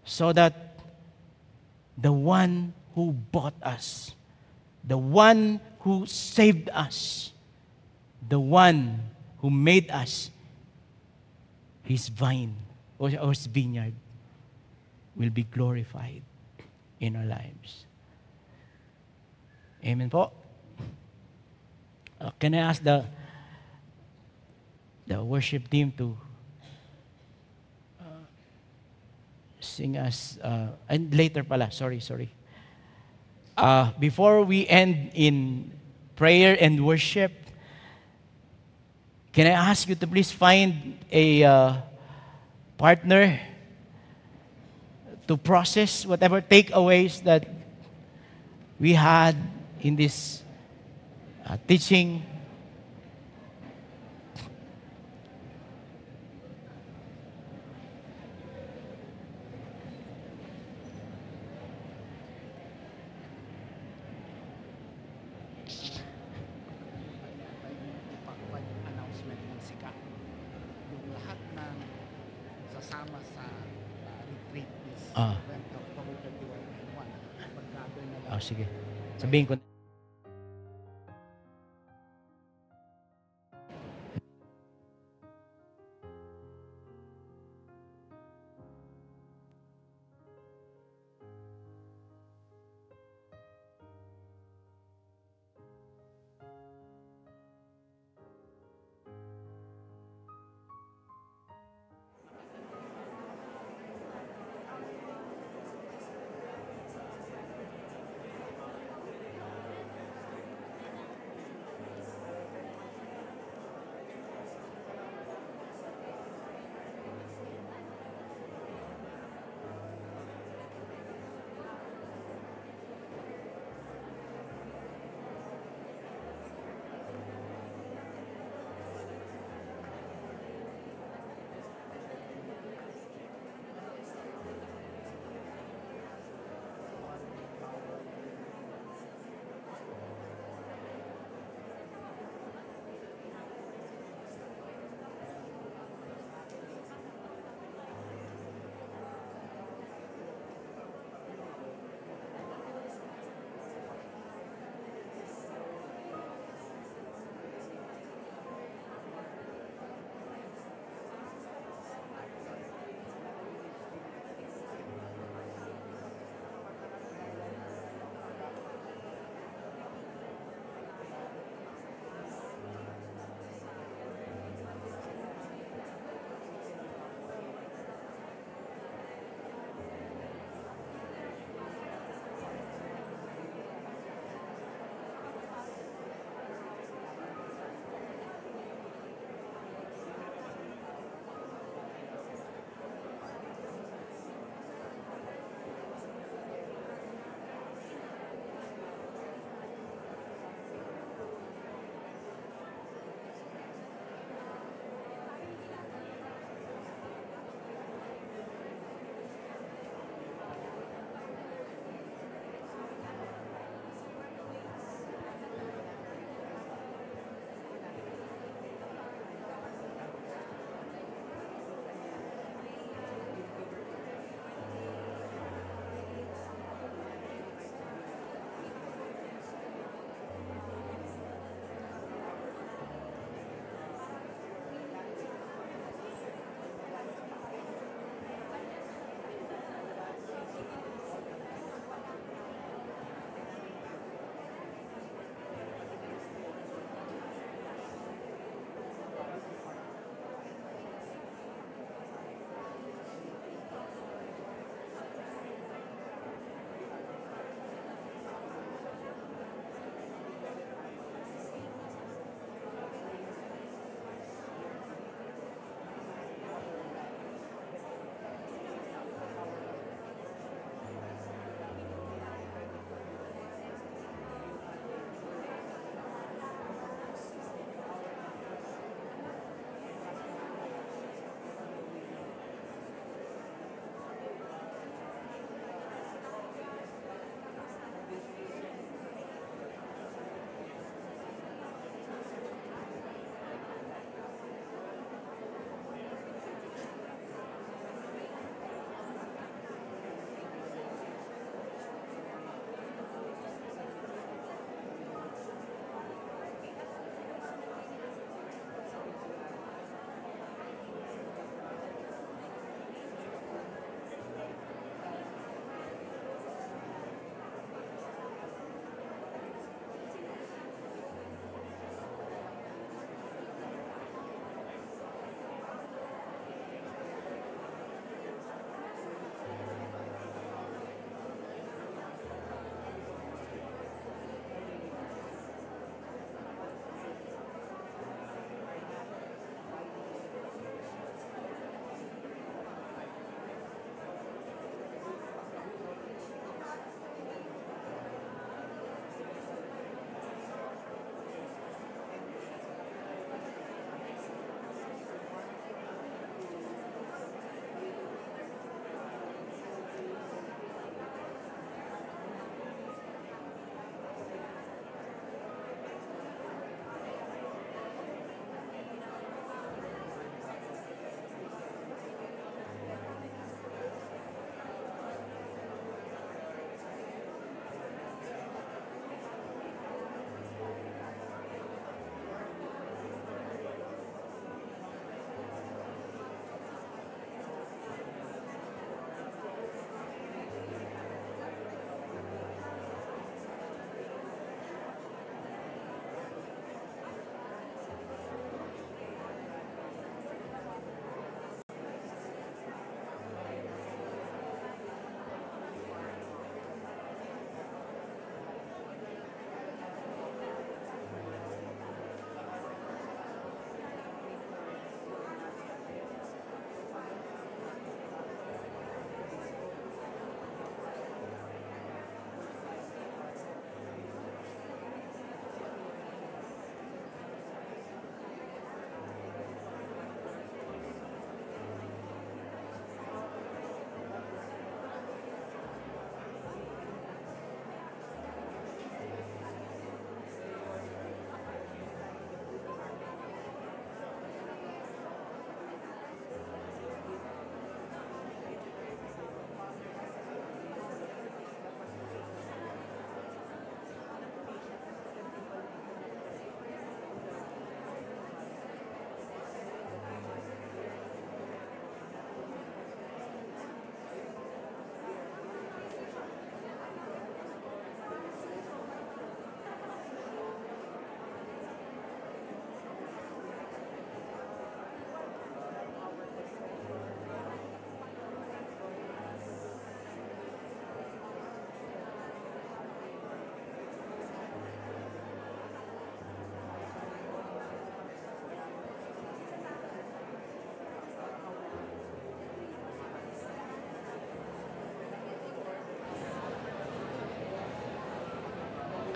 [SPEAKER 1] so that the one who bought us, the one who saved us, the one who made us His vine or His vineyard will be glorified in our lives. Amen po. Can I ask the worship team to sing us, and later pala, sorry. Before we end in prayer and worship, can I ask you to please find a partner to process whatever takeaways that we had in this teaching.
[SPEAKER 2] kasama sa retreat is
[SPEAKER 1] Ah.
[SPEAKER 2] October 31 and 1. Pag-gather na lang.
[SPEAKER 1] Oh, sige. Sabihin ko.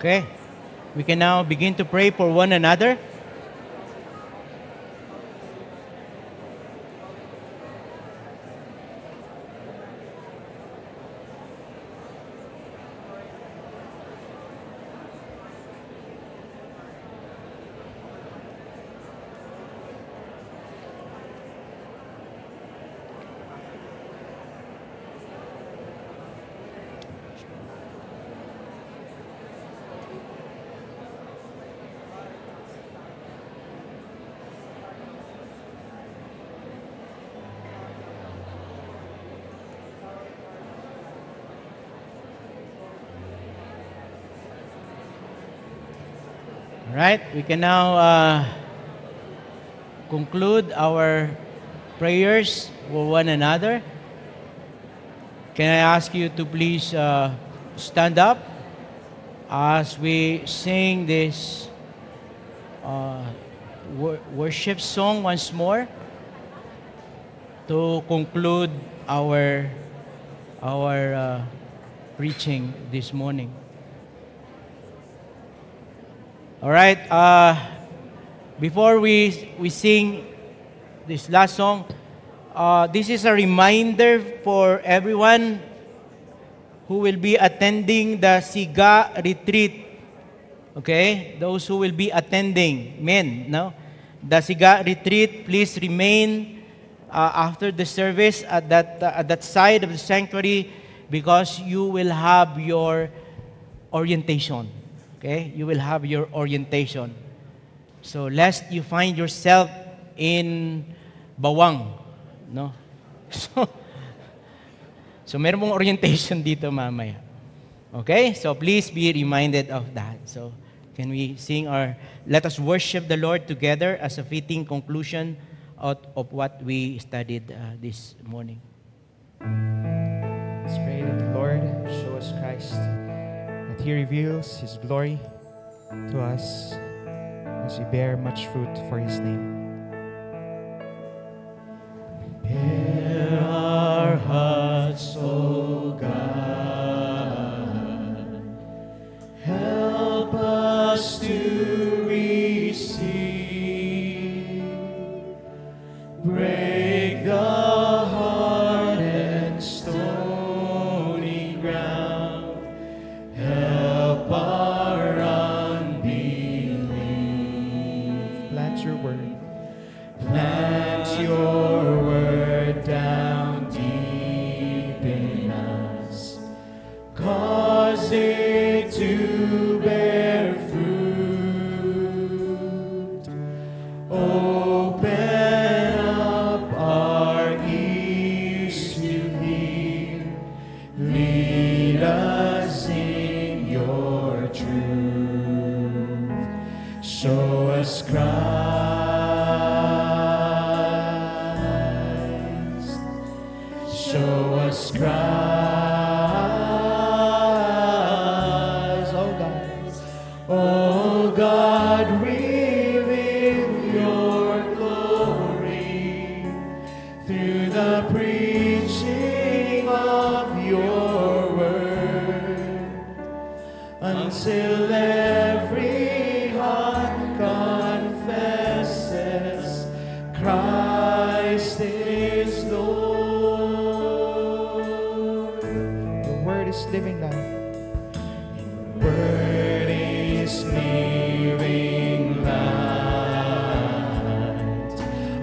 [SPEAKER 1] Okay. We can now begin to pray for one another. All right, we can now conclude our prayers for one another. Can I ask you to please stand up as we sing this worship song once more to conclude our preaching this morning. All right. Before we sing this last song, this is a reminder for everyone who will be attending the Siga retreat. Okay, those who will be attending, men, no, the Siga retreat. Please remain after the service at that side of the sanctuary, because you will have your orientation. Okay, you will have your orientation. So lest you find yourself in Bawang, no? So meron mong orientation dito mamaya. Okay? So please be reminded of that. So can we sing let us worship the Lord together as a fitting conclusion of what we studied this morning.
[SPEAKER 3] Let's pray that the Lord show us Christ, that He reveals His glory to us as we bear much fruit for His name.
[SPEAKER 1] Prepare our hearts, O God. Help us to receive. Break the heart and stony ground. Help our unbelief.
[SPEAKER 3] Plant your word.
[SPEAKER 1] Plant your word down deep in us. Cause it to bear fruit. Open up our ears to hear. Lead us in your truth. Show us Christ. Show us Christ. Oh God. Oh God, reveal your glory through the preaching of your word, until every heart confesses Christ is Lord.
[SPEAKER 3] Your word is living life.
[SPEAKER 1] Word is living light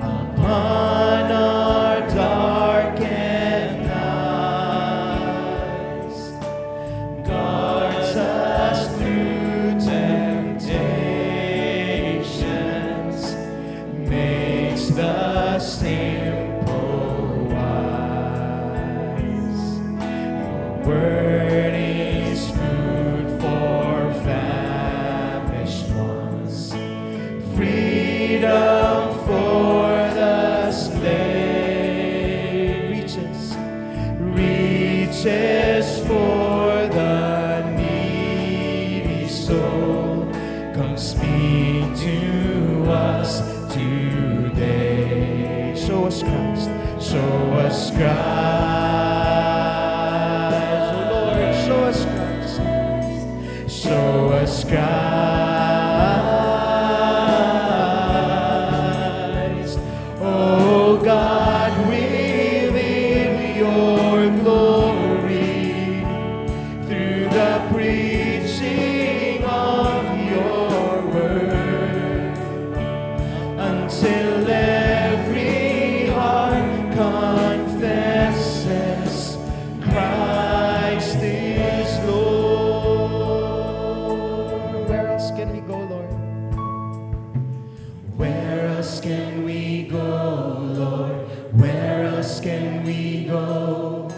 [SPEAKER 1] upon our darkened eyes, guards us through temptations, makes the simple wise. Your word is food for famished ones, freedom for the slave, reaches for the needy soul. Come speak to us today.
[SPEAKER 3] Show us Christ.
[SPEAKER 1] Show us Christ.
[SPEAKER 3] Oh Lord, show us Christ.
[SPEAKER 1] Show us
[SPEAKER 3] else can we go, Lord? Where else can we go?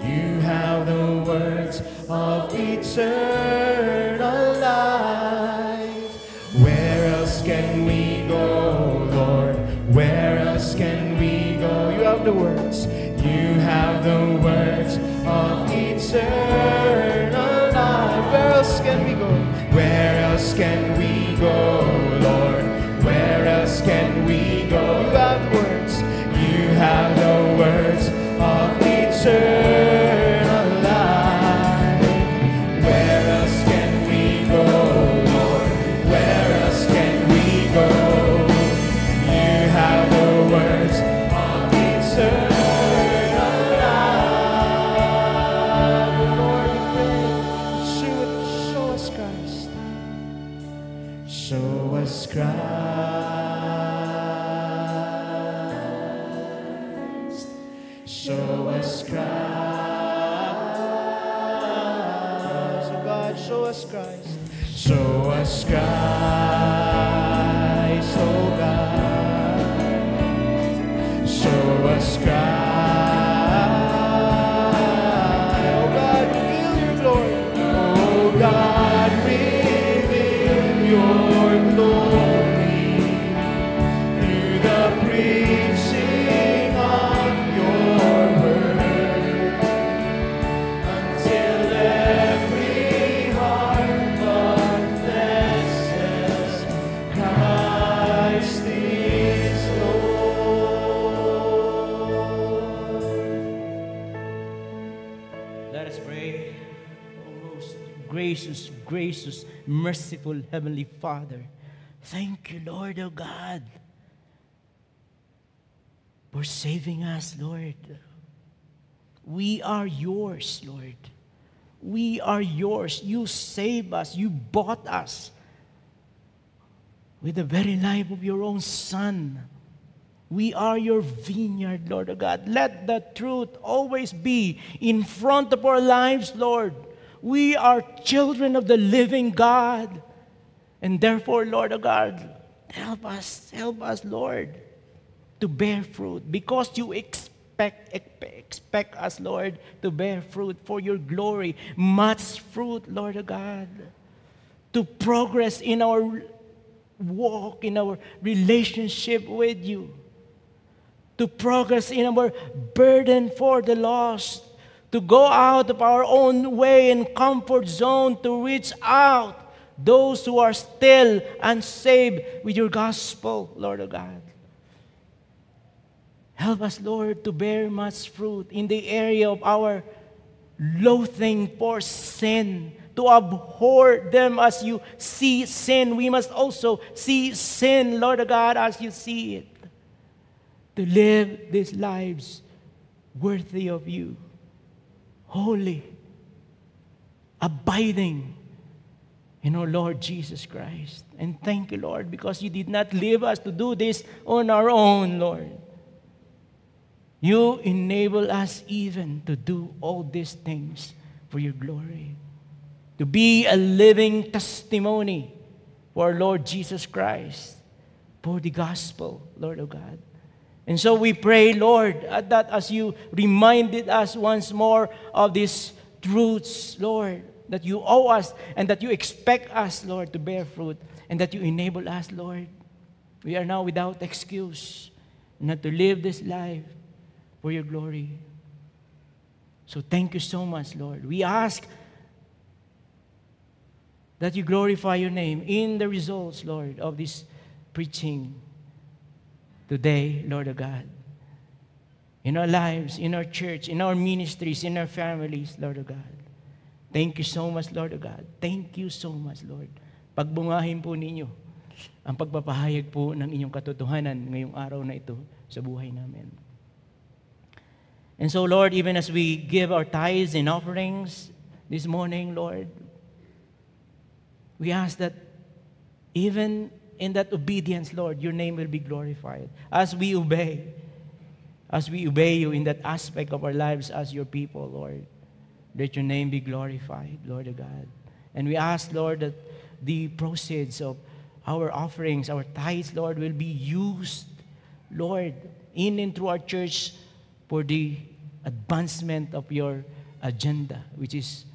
[SPEAKER 3] You have the words of eternal life. Where else can we go, Lord? Where else can we go? You have the words. You have the words of eternal life. Where else can we go? Where else can we go, Lord? Where else can we go? You have the words. You have the words of eternal life. Where else can we go, Lord? Where else can we go? You have the words of eternal life. Lord, we pray, show us Christ. Show us Christ. Show us Christ. Oh God, show us Christ. Show us Christ, oh God. Show us Christ. Oh God, reveal your glory. Oh God, reveal your glory through the preaching of your word, until every heart confesses Christ is Lord.
[SPEAKER 1] Let us pray. Oh, most gracious, gracious, merciful Heavenly Father, thank you, Lord, oh God, for saving us, Lord. We are yours, Lord. We are yours. You saved us. You bought us with the very life of your own Son. We are your vineyard, Lord, oh God. Let the truth always be in front of our lives, Lord. We are children of the living God. And therefore, Lord, oh God, help us, Lord, to bear fruit, because you expect us, Lord, to bear fruit for your glory. Much fruit, Lord, oh God, to progress in our walk, in our relationship with you, to progress in our burden for the lost, to go out of our own way and comfort zone to reach out those who are still unsaved with your gospel, Lord of God. Help us, Lord, to bear much fruit in the area of our loathing for sin, to abhor them as you see sin. We must also see sin, Lord of God, as you see it, to live these lives worthy of you, holy, abiding in our Lord Jesus Christ. And thank you, Lord, because you did not leave us to do this on our own, Lord. You enable us even to do all these things for your glory, to be a living testimony for our Lord Jesus Christ, for the gospel, Lord of God. And so we pray, Lord, that as you reminded us once more of these truths, Lord, that you owe us and that you expect us, Lord, to bear fruit, and that you enable us, Lord. We are now without excuse not to live this life for your glory. So thank you so much, Lord. We ask that you glorify your name in the results, Lord, of this preaching today, Lord of God. In our lives, in our church, in our ministries, in our families, Lord of God. Thank you so much, Lord of God. Thank you so much, Lord. Pagbungahin po ninyo ang pagpapahayag po ng inyong katotohanan ngayong araw na ito sa buhay namin. And so, Lord, even as we give our tithes and offerings this morning, Lord, we ask that even in that obedience, Lord, your name will be glorified. As we obey you in that aspect of our lives as your people, Lord, let your name be glorified, Lord of God. And we ask, Lord, that the proceeds of our offerings, our tithes, Lord, will be used, Lord, in and through our church for the advancement of your agenda, which is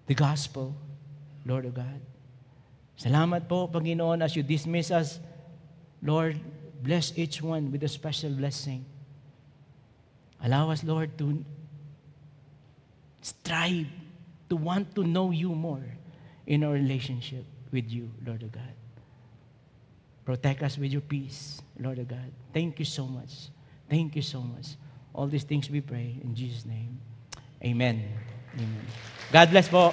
[SPEAKER 1] the gospel, Lord of God. Salamat po, Panginoon, as you dismiss us. Lord, bless each one with a special blessing. Allow us, Lord, to strive, to want to know you more in our relationship with you, Lord of God. Protect us with your peace, Lord of God. Thank you so much. Thank you so much. All these things we pray in Jesus' name. Amen. Amen. God bless po.